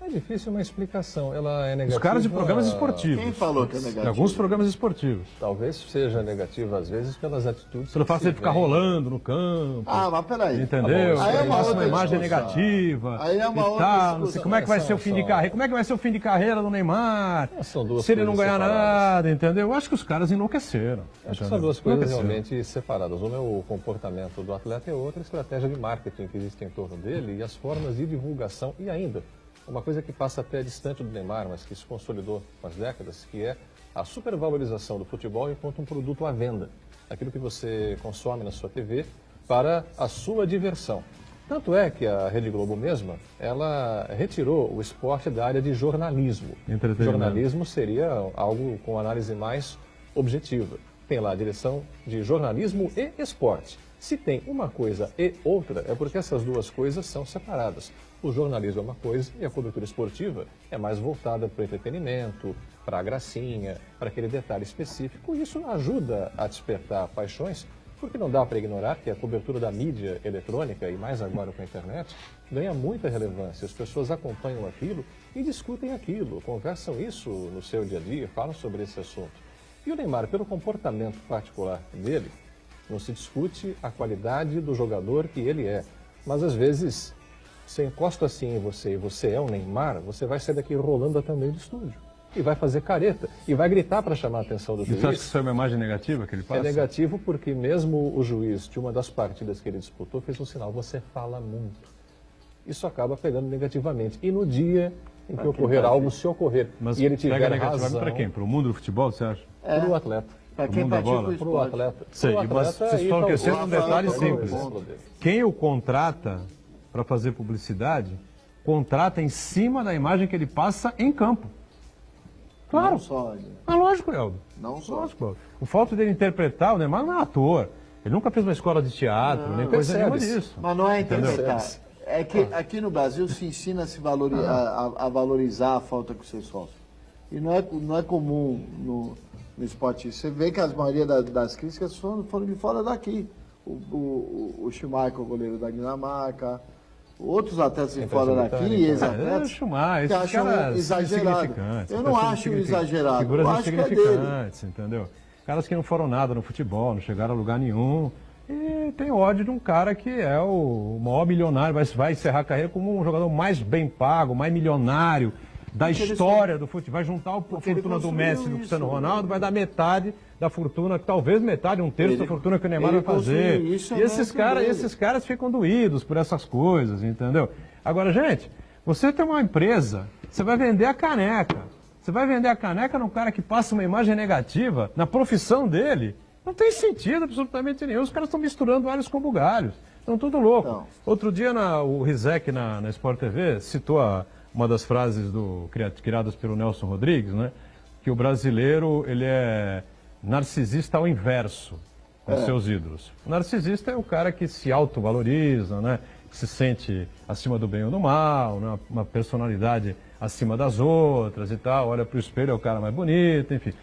É difícil uma explicação. Ela é negativa. Os caras de programas esportivos. Quem falou que é negativo? De alguns programas esportivos. Talvez seja negativa, às vezes, pelas atitudes. Pelo fato de que ele ficar vem. rolando no campo. Mas peraí. Entendeu? Aí é uma Passa outra imagem discussão. negativa. Aí é uma e outra tal, não sei discussão. como é que vai ser o fim de São- carreira. Como é que vai ser o fim de carreira do Neymar? São duas Se ele não coisas ganhar separadas. nada, entendeu? Eu acho que os caras enlouqueceram. Acho que são duas coisas Enlouqueceram. realmente separadas. Uma é o comportamento do atleta e a outra é a estratégia de marketing que existe em torno dele e as formas de divulgação. E ainda, uma coisa que passa até distante do Neymar, mas que se consolidou com as décadas, que é a supervalorização do futebol enquanto um produto à venda. Aquilo que você consome na sua TV para a sua diversão. Tanto é que a Rede Globo mesma, ela retirou o esporte da área de jornalismo. Entretenimento. Jornalismo seria algo com análise mais objetiva. Tem lá a direção de jornalismo e esporte. Se tem uma coisa e outra, é porque essas duas coisas são separadas. O jornalismo é uma coisa e a cobertura esportiva é mais voltada para o entretenimento, para a gracinha, para aquele detalhe específico. E isso ajuda a despertar paixões, porque não dá para ignorar que a cobertura da mídia eletrônica, e mais agora com a internet, ganha muita relevância. As pessoas acompanham aquilo e discutem aquilo, conversam isso no seu dia a dia, falam sobre esse assunto. E o Neymar, pelo comportamento particular dele, não se discute a qualidade do jogador que ele é. Mas às vezes, se eu encosto assim em você e você é o Neymar, você vai sair daqui rolando até o meio do estúdio. e vai fazer careta, e vai gritar para chamar a atenção do Você juiz. acha que isso é uma imagem negativa que ele passa? É negativo porque mesmo o juiz de uma das partidas que ele disputou fez um sinal, você fala muito. Isso acaba pegando negativamente. E no dia em que ocorrer algo, se ocorrer, Mas e ele tiver pega negativamente razão... para quem? Para o mundo do futebol, você acha? Para o atleta. Para O quem mundo da pratica bola? o Para o esporte. atleta. Sei, Pro mas atleta, vocês estão aí esquecendo um talvez detalhe seja simples. o exemplo dele. Quem o contrata para fazer publicidade, contrata em cima da imagem que ele passa em campo. Claro. Não só, né? Ah, lógico, Eldo. Não só. Lógico, Eldo. O fato dele interpretar, o Neymar não é ator. Ele nunca fez uma escola de teatro, nem coisa nenhuma disso. Mas não é interpretar. Entendeu? É que aqui no Brasil se ensina a valorizar a falta que você sofre. E não é comum no esporte. Você vê que a maioria das críticas foram de fora daqui. O Schumacher, o goleiro da Dinamarca, outros atletas de fora daqui, ex-atletas, Schumacher, que esses acham caras exagerado. insignificantes, Eu não acho exagerado. Figuras Eu acho que é dele. insignificantes, entendeu? Caras que não foram nada no futebol, não chegaram a lugar nenhum. E tem ódio de um cara que é o maior milionário, vai encerrar a carreira como um jogador mais bem pago, mais milionário da história do futebol. Vai juntar a fortuna do Messi e do Cristiano Ronaldo, vai dar metade da fortuna, talvez metade, um terço da fortuna que o Neymar vai fazer. Isso, E esses caras ficam doídos por essas coisas, entendeu? Agora, gente, você tem uma empresa, você vai vender a caneca. Você vai vender a caneca num cara que passa uma imagem negativa na profissão dele. Não tem sentido absolutamente nenhum. Os caras estão misturando alhos com bugalhos. Estão tudo louco. Não. Outro dia o Rizek na Sport TV citou uma das frases criadas pelo Nelson Rodrigues, né? Que o brasileiro ele é narcisista ao inverso com seus ídolos. O narcisista é o cara que se autovaloriza, né? Que se sente acima do bem ou do mal, né? Uma personalidade acima das outras e tal, olha para o espelho, é o cara mais bonito, enfim.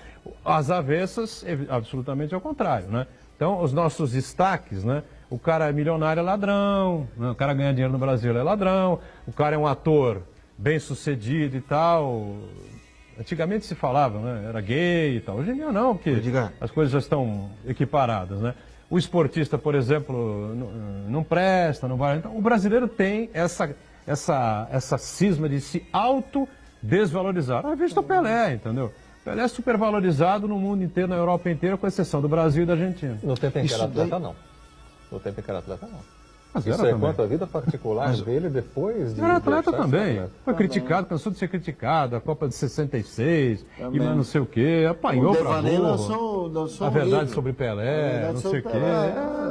As avessas, absolutamente ao contrário, né? Então, os nossos destaques, né? O cara é milionário, é ladrão, né? O cara ganha dinheiro no Brasil, é ladrão, o cara é um ator bem-sucedido e tal. Antigamente se falava, né? Era gay e tal. Hoje em dia não, porque as coisas já estão equiparadas, né? O esportista, por exemplo, não presta, não vai... Então, o brasileiro tem essa cisma de se autodesvalorizar. À vista o Pelé, entendeu? Pelé é supervalorizado no mundo inteiro, na Europa inteira, com exceção do Brasil e da Argentina. No tempo em que era atleta, não. No tempo em que era atleta, não. Mas Isso era é também. quanto a vida particular dele depois de... Era atleta deixar de ser também. atleta. Foi criticado, cansou de ser criticado. A Copa de 66, e mais não sei o quê. Apanhou O pra Devaney burro. lançou A um verdade livro. sobre Pelé, não sei o quê.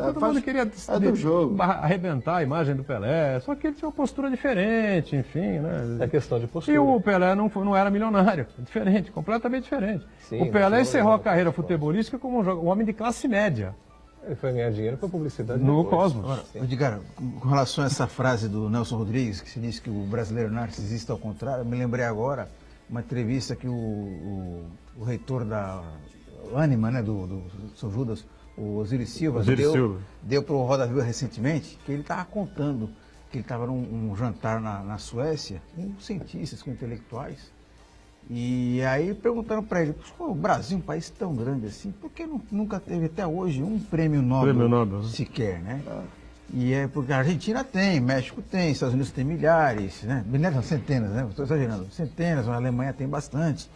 Todo faz- mundo queria é do jogo. arrebentar a imagem do Pelé. Só que ele tinha uma postura diferente, enfim, né? É questão de postura. E o Pelé não era milionário. Diferente, completamente diferente. Sim, O Pelé não encerrou a tinha carreira futebolística como um homem de classe média. Ele foi ganhar dinheiro com a publicidade No depois. Cosmos. Agora, Edgar, com relação a essa frase do Nelson Rodrigues, que se diz que o brasileiro narcisista ao contrário, eu me lembrei agora uma entrevista que o reitor da Anima, né, do São Judas, o Osiris Silva, deu para o Roda Viva recentemente, que ele estava contando que ele estava num jantar na Suécia com cientistas, com intelectuais, e aí perguntaram para ele, o Brasil é um país tão grande assim, por que nunca teve até hoje um prêmio Nobel sequer, né? E é porque a Argentina tem, México tem, Estados Unidos tem milhares, né? Milhares não, centenas, né? Estou exagerando, centenas, a Alemanha tem bastante.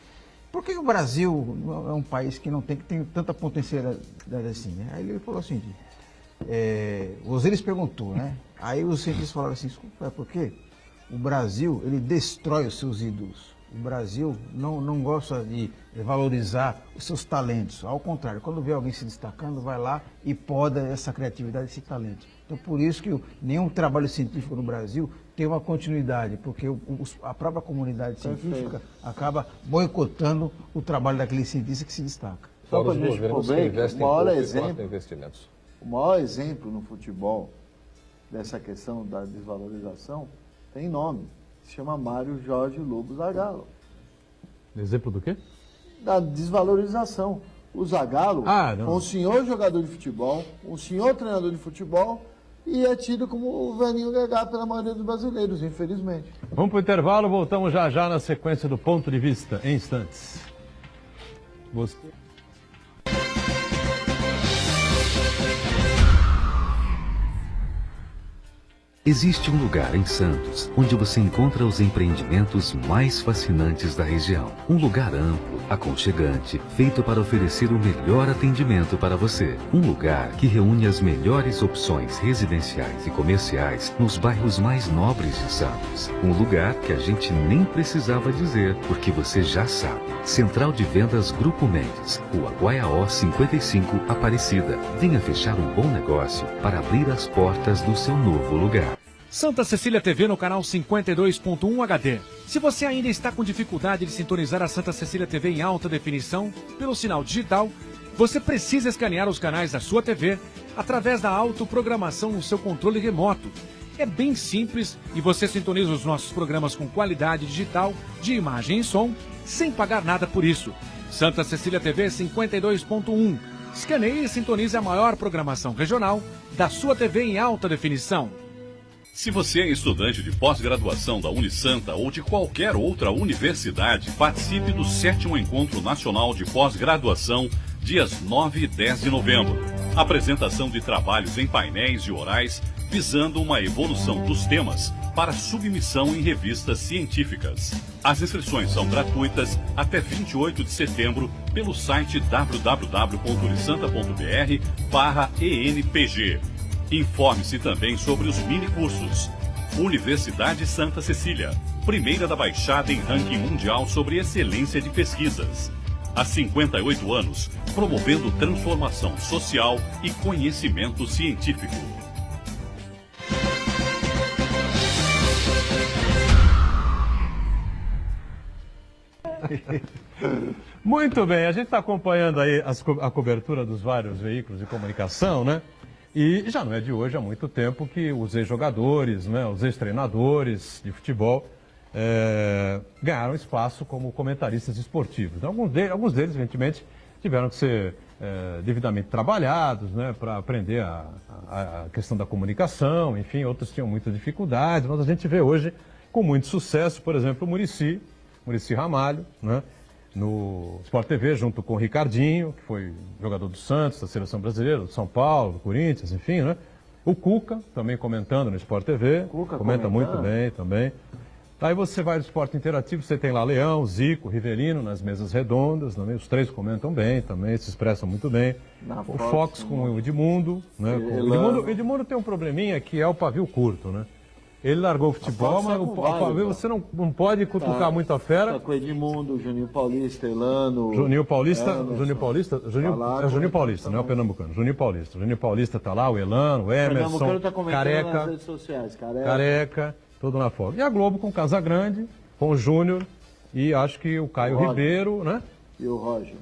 Por que o Brasil é um país que não tem, que tem tanta potencialidade assim, né? Aí ele falou assim, o Osiris perguntou, né? Aí os cientistas falaram assim, é porque o Brasil, ele destrói os seus ídolos. O Brasil não gosta de valorizar os seus talentos. Ao contrário, quando vê alguém se destacando, vai lá e poda essa criatividade, esse talento. Então, por isso que nenhum trabalho científico no Brasil tem uma continuidade, porque a própria comunidade científica acaba boicotando o trabalho daquele cientista que se destaca. Só para Fora a os gente governos pôr que bem, investem o maior pouco e exemplo, cortam investimentos. o maior exemplo no futebol dessa questão da desvalorização tem nome. Se chama Mário Jorge Lobo Zagallo. Exemplo do quê? Da desvalorização. O Zagallo foi um senhor jogador de futebol, um senhor treinador de futebol e é tido como o velhinho gagá pela maioria dos brasileiros, infelizmente. Vamos para o intervalo, voltamos já na sequência do Ponto de Vista, em instantes. Existe um lugar em Santos onde você encontra os empreendimentos mais fascinantes da região. Um lugar amplo, aconchegante, feito para oferecer o melhor atendimento para você. Um lugar que reúne as melhores opções residenciais e comerciais nos bairros mais nobres de Santos. Um lugar que a gente nem precisava dizer, porque você já sabe. Central de Vendas Grupo Mendes, Rua Guaiaó 55, Aparecida. Venha fechar um bom negócio para abrir as portas do seu novo lugar. Santa Cecília TV no canal 52.1 HD. Se você ainda está com dificuldade de sintonizar a Santa Cecília TV em alta definição pelo sinal digital, você precisa escanear os canais da sua TV através da autoprogramação no seu controle remoto. É bem simples e você sintoniza os nossos programas com qualidade digital de imagem e som sem pagar nada por isso. Santa Cecília TV 52.1. Escaneie e sintonize a maior programação regional da sua TV em alta definição. Se você é estudante de pós-graduação da Unisanta ou de qualquer outra universidade, participe do 7º Encontro Nacional de Pós-Graduação, dias 9 e 10 de novembro. Apresentação de trabalhos em painéis e orais, visando uma evolução dos temas para submissão em revistas científicas. As inscrições são gratuitas até 28 de setembro pelo site www.unisanta.br/ENPG. Informe-se também sobre os mini-cursos. Universidade Santa Cecília, primeira da Baixada em ranking mundial sobre excelência de pesquisas. Há 58 anos, promovendo transformação social e conhecimento científico. Muito bem, a gente está acompanhando aí a cobertura dos vários veículos de comunicação, né? E já não é de hoje, há muito tempo que os ex-jogadores, né, os ex-treinadores de futebol ganharam espaço como comentaristas esportivos. Alguns deles, evidentemente, tiveram que ser devidamente trabalhados, né, para aprender a questão da comunicação, enfim, outros tinham muitas dificuldades, mas a gente vê hoje com muito sucesso, por exemplo, o Muricy Ramalho, né, no Sport TV, junto com o Ricardinho, que foi jogador do Santos, da Seleção Brasileira, do São Paulo, do Corinthians, enfim, né? O Cuca, também comentando no Sport TV, comenta muito bem também. Aí você vai no Esporte Interativo, você tem lá Leão, Zico, Rivelino nas mesas redondas, também, os três comentam bem também, se expressam muito bem. O Fox com o Edmundo, né? O Edmundo tem um probleminha que é o pavio curto, né? Ele largou o futebol, mas o pavio você não pode cutucar muito a fera. Tá com o Edmundo, Juninho Paulista, Elano... Juninho Paulista, não é o pernambucano. Juninho Paulista tá lá, o Elano, o Emerson, tá Careca, nas redes sociais, Careca, tudo na folga. E a Globo com o Casagrande, com o Júnior e acho que o Caio Ribeiro, né? E o Roger.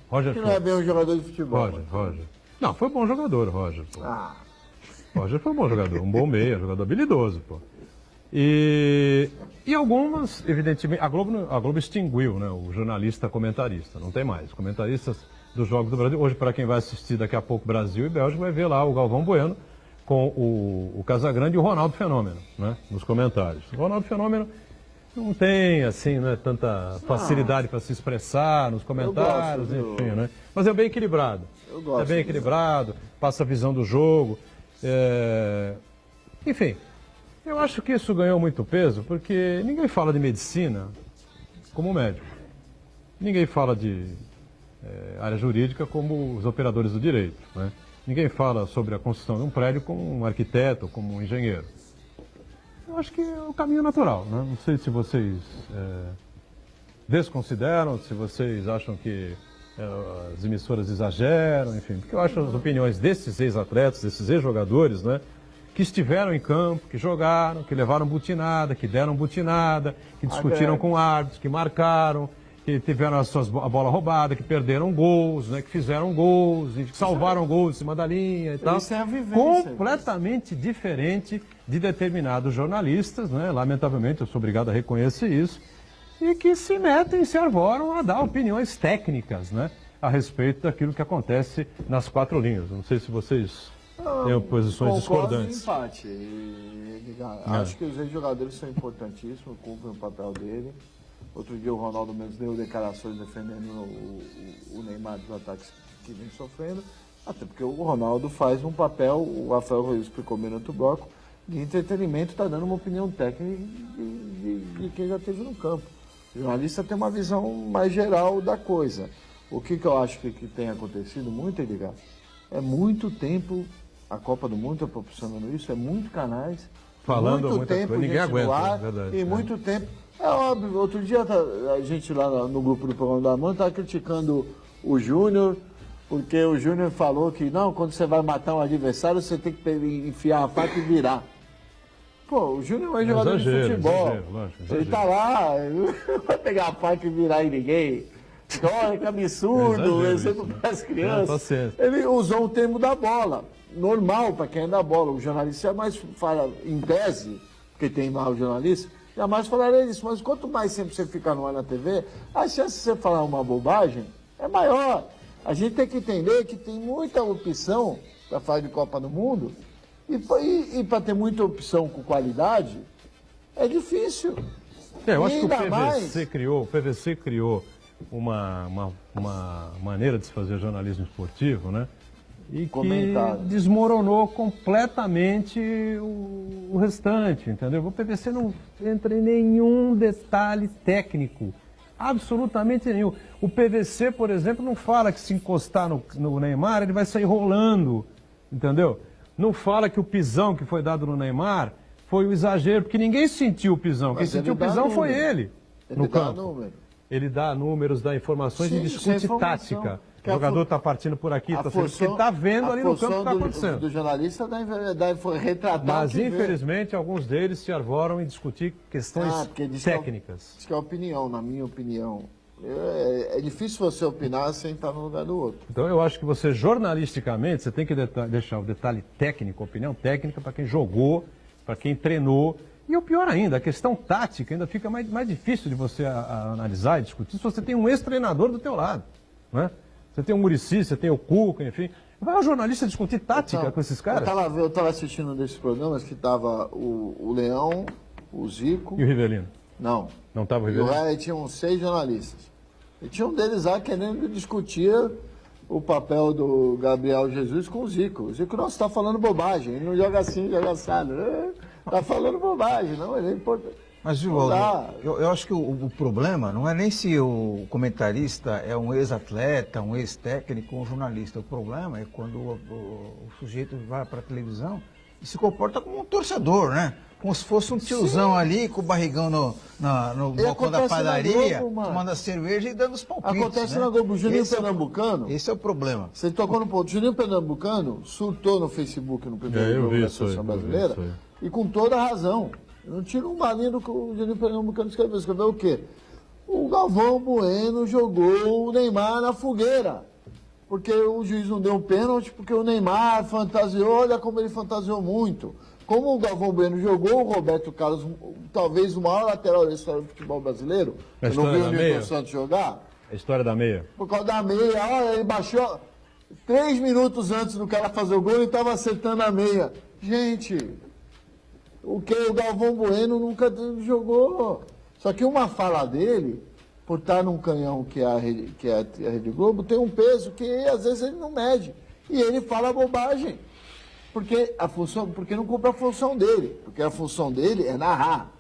Roger que não é bem um jogador de futebol. Roger. Não, foi bom jogador, Roger. Pô. Roger foi um bom jogador, um bom meia, jogador habilidoso, pô. E algumas, evidentemente, a Globo extinguiu, né, o jornalista comentarista, não tem mais. Comentaristas dos Jogos do Brasil. Hoje, para quem vai assistir daqui a pouco Brasil e Bélgica, vai ver lá o Galvão Bueno com o Casagrande e o Ronaldo Fenômeno, né, nos comentários. O Ronaldo Fenômeno não tem, assim, né, tanta facilidade para se expressar nos comentários, enfim, né? Mas é bem equilibrado. É bem equilibrado, passa a visão do jogo. Enfim, eu acho que isso ganhou muito peso porque ninguém fala de medicina como médico. Ninguém fala de área jurídica como os operadores do direito, né? Ninguém fala sobre a construção de um prédio como um arquiteto, como um engenheiro. Eu acho que é o caminho natural, né? Não sei se vocês desconsideram, se vocês acham que as emissoras exageram, enfim, porque eu acho as opiniões desses ex-atletas, desses ex-jogadores, né, que estiveram em campo, que jogaram, que levaram butinada, que deram butinada, que discutiram com árbitros, que marcaram, que tiveram a bola roubada, que perderam gols, né, que fizeram gols, e que salvaram gols em cima da linha e tal. Isso é a vivência. Completamente diferente de determinados jornalistas, né, lamentavelmente eu sou obrigado a reconhecer isso, e que se metem, se arvoram a dar opiniões técnicas, né, a respeito daquilo que acontece nas quatro linhas. Não sei se vocês têm posições discordantes. Empate. Acho que os ex-jogadores são importantíssimos, cumprem o papel dele. Outro dia o Ronaldo Mendes deu declarações defendendo o Neymar dos ataques que vem sofrendo, até porque o Ronaldo faz um papel, o Rafael Ruiz explicou bem no outro bloco, de entretenimento, está dando uma opinião técnica de quem já esteve no campo. O jornalista tem uma visão mais geral da coisa. O que eu acho que tem acontecido muito, Edgar, é muito tempo, a Copa do Mundo está proporcionando isso, é muito canais, falando muito muita tempo coisa, ninguém aguenta, ar, é verdade. e muito tempo. É óbvio, outro dia a gente lá no grupo do programa da Amanda estava criticando o Júnior, porque o Júnior falou que não, quando você vai matar um adversário, você tem que enfiar a faca e virar. Pô, o Júnior é jogador de futebol. Ele tá lá, não vai pegar a faca e virar em ninguém. Olha que absurdo, exemplo para as crianças. Ele usou o termo da bola, normal para quem é da bola. O jornalista jamais fala em tese, porque tem mal jornalista, jamais falaria isso. Mas quanto mais sempre você ficar no ar na TV, a chance de você falar uma bobagem é maior. A gente tem que entender que tem muita opção para falar de Copa do Mundo e para ter muita opção com qualidade, é difícil. Eu acho que o PVC criou uma maneira de se fazer jornalismo esportivo, né? E que desmoronou completamente o restante, entendeu? O PVC não entra em nenhum detalhe técnico, absolutamente nenhum. O PVC, por exemplo, não fala que se encostar no Neymar, ele vai sair rolando, entendeu? Não fala que o pisão que foi dado no Neymar foi o exagero, porque ninguém sentiu o pisão. Quem sentiu o pisão foi ele no campo. Ele dá números, dá informações e discute tática. O jogador está partindo por aqui, porque está vendo ali no campo o que está acontecendo. Do jornalista foi retratar. Mas, infelizmente, alguns deles se arvoram em discutir questões técnicas. Diz que é opinião, na minha opinião. É difícil você opinar sem estar no lugar do outro. Então, eu acho que você, jornalisticamente, você tem que deixar o detalhe técnico, opinião técnica, para quem jogou, para quem treinou. E o pior ainda, a questão tática ainda fica mais difícil de você analisar e discutir se você tem um ex-treinador do teu lado, né? Você tem o Muricy, você tem o Cuca, enfim. Vai o jornalista discutir tática com esses caras? Eu estava assistindo um desses programas que estava o Leão, o Zico... E o Rivelino? Não. Não estava o Rivelino? E tinham 6 jornalistas. E tinha um deles lá querendo discutir o papel do Gabriel Jesus com o Zico. O Zico, nossa, está falando bobagem. Ele não joga assim, joga assado. Está falando bobagem, não, ele é importante. Mas, Givaldo, eu acho que o problema não é nem se o comentarista é um ex-atleta, um ex-técnico ou um jornalista. O problema é quando o sujeito vai para a televisão e se comporta como um torcedor, né? Como se fosse um tiozão ali com o barrigão no balcão da padaria, tomando a cerveja e dando os palpites. Acontece na Globo. O Juninho Pernambucano... Esse é o problema. Você tocou no ponto. O Juninho Pernambucano surtou no Facebook no primeiro jogo da Seleção Brasileira e com toda a razão. Não tira um balinho do que o Juninho Pernambucano escreveu. Escreveu o quê? O Galvão Bueno jogou o Neymar na fogueira. Porque o juiz não deu um pênalti, porque o Neymar fantasiou, olha como ele fantasiou muito. Como o Galvão Bueno jogou o Roberto Carlos, talvez o maior lateral da história do futebol brasileiro, eu não vi o Nilton Santos jogar. A história da meia. Por causa da meia, olha, ele baixou 3 minutos antes do cara fazer o gol, ele estava acertando a meia. Gente, o Galvão Bueno nunca jogou. Só que uma fala dele, por estar num canhão que é a Rede Globo, tem um peso que às vezes ele não mede. E ele fala bobagem. Porque não cumpre a função dele. Porque a função dele é narrar.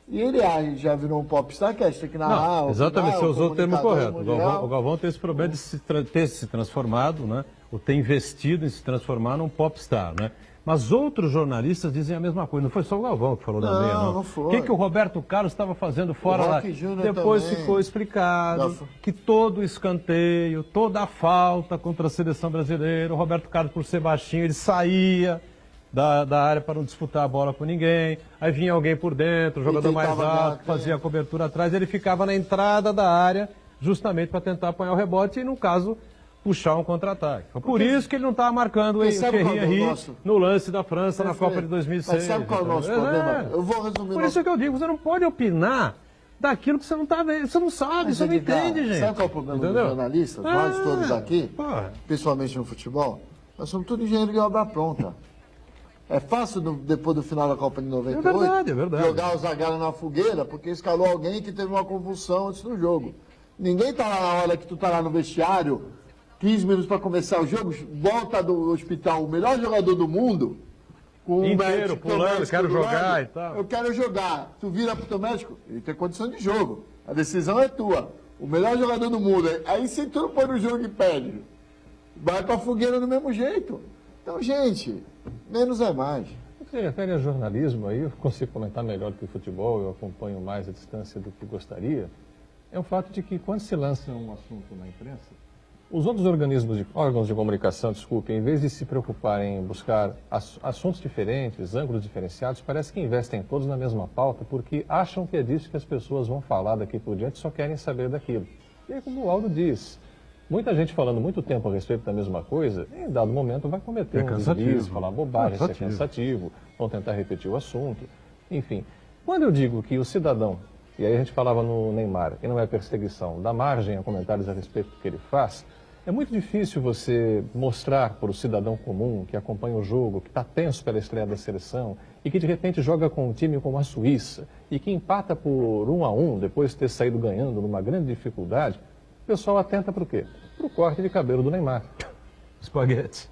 E ele já virou um popstar que acha que tem que narrar. Não, exatamente, você usou o termo correto. O Galvão tem esse problema de ter se transformado, né? Ou ter investido em se transformar num popstar, né? Mas outros jornalistas dizem a mesma coisa. Não foi só o Galvão que falou da meia, não. Não foi. O que o Roberto Carlos estava fazendo fora lá? Depois também ficou explicado que todo o escanteio, toda a falta contra a seleção brasileira, o Roberto Carlos, por ser baixinho, ele saía da área para não disputar a bola com ninguém. Aí vinha alguém por dentro, o jogador mais alto, fazia a cobertura atrás, ele ficava na entrada da área justamente para tentar apanhar o rebote e, no caso, puxar um contra-ataque. Por isso que ele não estava marcando o Thierry Henry no lance da França na Copa de 2006. Mas sabe qual é o nosso problema? Eu vou resumir. Por isso que eu digo, você não pode opinar daquilo que você não está vendo, você não sabe, você não entende, gente. Sabe qual é o problema dos jornalistas? Nós todos aqui, principalmente no futebol, nós somos tudo engenheiro de obra pronta. É fácil, depois do final da Copa de 98, é verdade. jogar o Zagallo na fogueira, porque escalou alguém que teve uma convulsão antes do jogo. Ninguém está lá na hora que tu está lá no vestiário, 15 minutos para começar o jogo, volta do hospital o melhor jogador do mundo, com o inteiro, médico, pulando, médico quero do jogar lado, e tal. Eu quero jogar. Tu vira pro teu médico, ele tem condição de jogo. A decisão é tua. O melhor jogador do mundo. Aí se tu não põe no jogo e perde, vai pra fogueira do mesmo jeito. Então, gente, menos é mais. Se refere a jornalismo, aí eu consigo comentar melhor do que o futebol, eu acompanho mais a distância do que gostaria. É o fato de que quando se lança um assunto na imprensa, os outros órgãos de comunicação, em vez de se preocuparem em buscar assuntos diferentes, ângulos diferenciados, parece que investem todos na mesma pauta porque acham que é disso que as pessoas vão falar daqui por diante, só querem saber daquilo. E aí, como o Aldo diz, muita gente falando muito tempo a respeito da mesma coisa, em dado momento vai cometer um deslize, falar bobagem, ser cansativo, vão tentar repetir o assunto. Enfim, quando eu digo que o cidadão, e aí a gente falava no Neymar, e não é perseguição, dá margem a comentários a respeito do que ele faz, é muito difícil você mostrar para o cidadão comum que acompanha o jogo, que está tenso pela estreia da seleção e que de repente joga com um time como a Suíça e que empata por 1-1 depois de ter saído ganhando numa grande dificuldade, o pessoal atenta para o quê? Para o corte de cabelo do Neymar. Espaguete.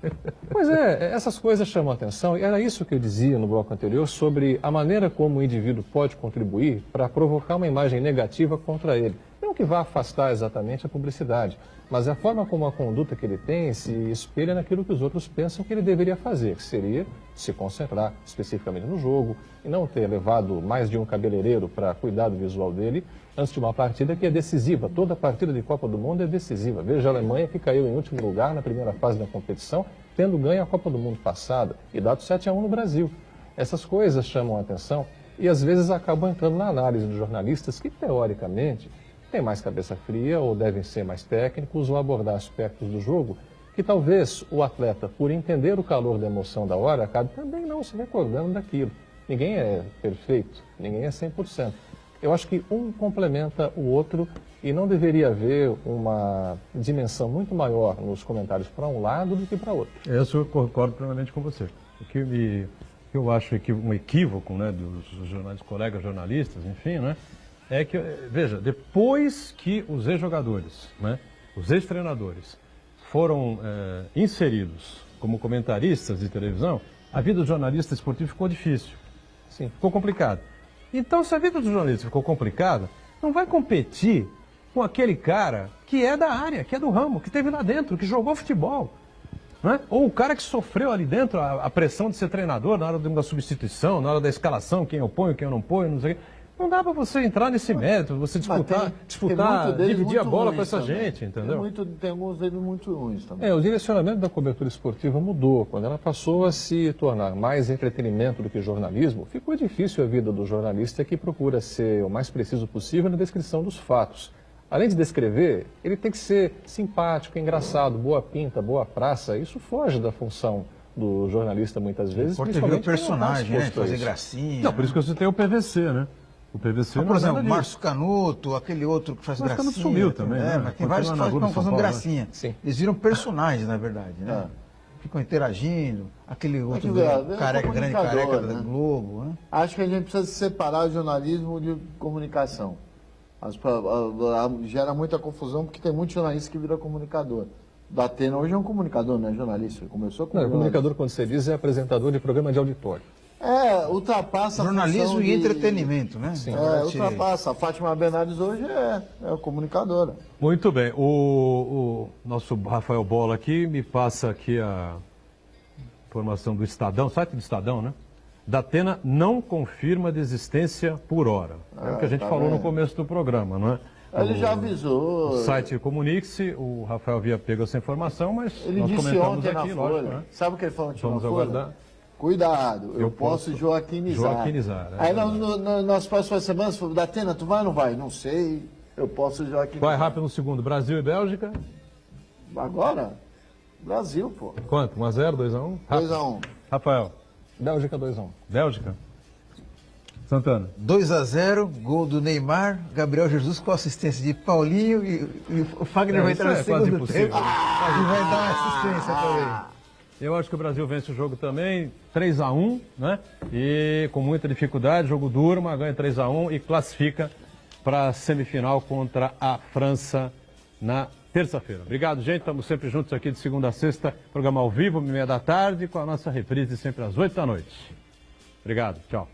Pois é, essas coisas chamam a atenção e era isso que eu dizia no bloco anterior sobre a maneira como o indivíduo pode contribuir para provocar uma imagem negativa contra ele. Não que vá afastar exatamente a publicidade, mas a forma como a conduta que ele tem se espelha naquilo que os outros pensam que ele deveria fazer, que seria se concentrar especificamente no jogo e não ter levado mais de um cabeleireiro para cuidar do visual dele antes de uma partida que é decisiva. Toda partida de Copa do Mundo é decisiva. Veja a Alemanha que caiu em último lugar na primeira fase da competição, tendo ganho a Copa do Mundo passada e dado 7-1 no Brasil. Essas coisas chamam a atenção e às vezes acabam entrando na análise dos jornalistas que, teoricamente, têm mais cabeça fria ou devem ser mais técnicos ou abordar aspectos do jogo que talvez o atleta, por entender o calor da emoção da hora, acabe também não se recordando daquilo. Ninguém é perfeito, ninguém é 100%. Eu acho que um complementa o outro e não deveria haver uma dimensão muito maior nos comentários para um lado do que para outro. Isso eu concordo plenamente com você. O que eu acho um equívoco, né, dos colegas jornalistas, enfim, né, é que, veja, depois que os ex-jogadores, né, os ex-treinadores foram inseridos como comentaristas de televisão, a vida do jornalista esportivo ficou difícil. Sim, ficou complicado. Então, se a vida do jornalista ficou complicada, não vai competir com aquele cara que é da área, que é do ramo, que esteve lá dentro, que jogou futebol. Né? Ou o cara que sofreu ali dentro a pressão de ser treinador na hora da substituição, na hora da escalação, quem eu ponho, quem eu não ponho, não sei o quê. Não dá para você entrar nesse mérito, você disputar, dividir a bola com essa gente, entendeu? Tem alguns deles muito ruins também. O direcionamento da cobertura esportiva mudou. Quando ela passou a se tornar mais entretenimento do que jornalismo, ficou difícil a vida do jornalista que procura ser o mais preciso possível na descrição dos fatos. Além de descrever, ele tem que ser simpático, engraçado, boa pinta, boa praça. Isso foge da função do jornalista muitas vezes. Pode ver o personagem, né? Fazer gracinha. Não, por isso que você tem o PVC, né? O PVC por exemplo, o Márcio Canuto, aquele outro que faz gracinha. Canuto sumiu também, né? Mas tem vários que estão fazendo gracinha. Sim. Eles viram personagens, na verdade, né? Ficam interagindo. Aquele outro careca, grande careca da Globo, né? Acho que a gente precisa separar jornalismo de comunicação. Gera muita confusão porque tem muitos jornalistas que viram comunicador. Da Atena hoje é um comunicador, não é jornalista. Ele começou como comunicador, quando você diz, é apresentador de programa de auditório. Ultrapassa a jornalismo e entretenimento, né? Sim. Ultrapassa. A Fátima Bernardes hoje é comunicadora. Muito bem. O nosso Rafael Bola aqui me passa aqui a informação do Estadão, site do Estadão, né? Da Atena não confirma desistência por hora. É o que a gente falou no começo do programa, não é? Ele já avisou. O site Comunique-se, o Rafael havia pego essa informação, mas ele nós disse comentamos ontem aqui, na lógico, Folha. né? Sabe o que ele falou ontem Vamos na Folha? aguardar. Cuidado, eu posso joaquinizar. Joaquinizar. Aí nas próximas semanas, da Atena, tu vai ou não vai? Não sei, eu posso joaquinizar. Vai rápido no segundo, Brasil e Bélgica. Agora? Brasil, pô. Quanto? 1-0, 2-1? 2-1. Rafael. Bélgica 2-1. Bélgica. Santana. 2-0, gol do Neymar, Gabriel Jesus com assistência de Paulinho e o Fagner vai entrar no segundo tempo. E vai dar assistência também. Eu acho que o Brasil vence o jogo também, 3-1, né? E com muita dificuldade, jogo duro, mas ganha 3-1 e classifica para a semifinal contra a França na terça-feira. Obrigado, gente. Estamos sempre juntos aqui de segunda a sexta, programa ao vivo, 1h30 da tarde, com a nossa reprise sempre às 8 da noite. Obrigado, tchau.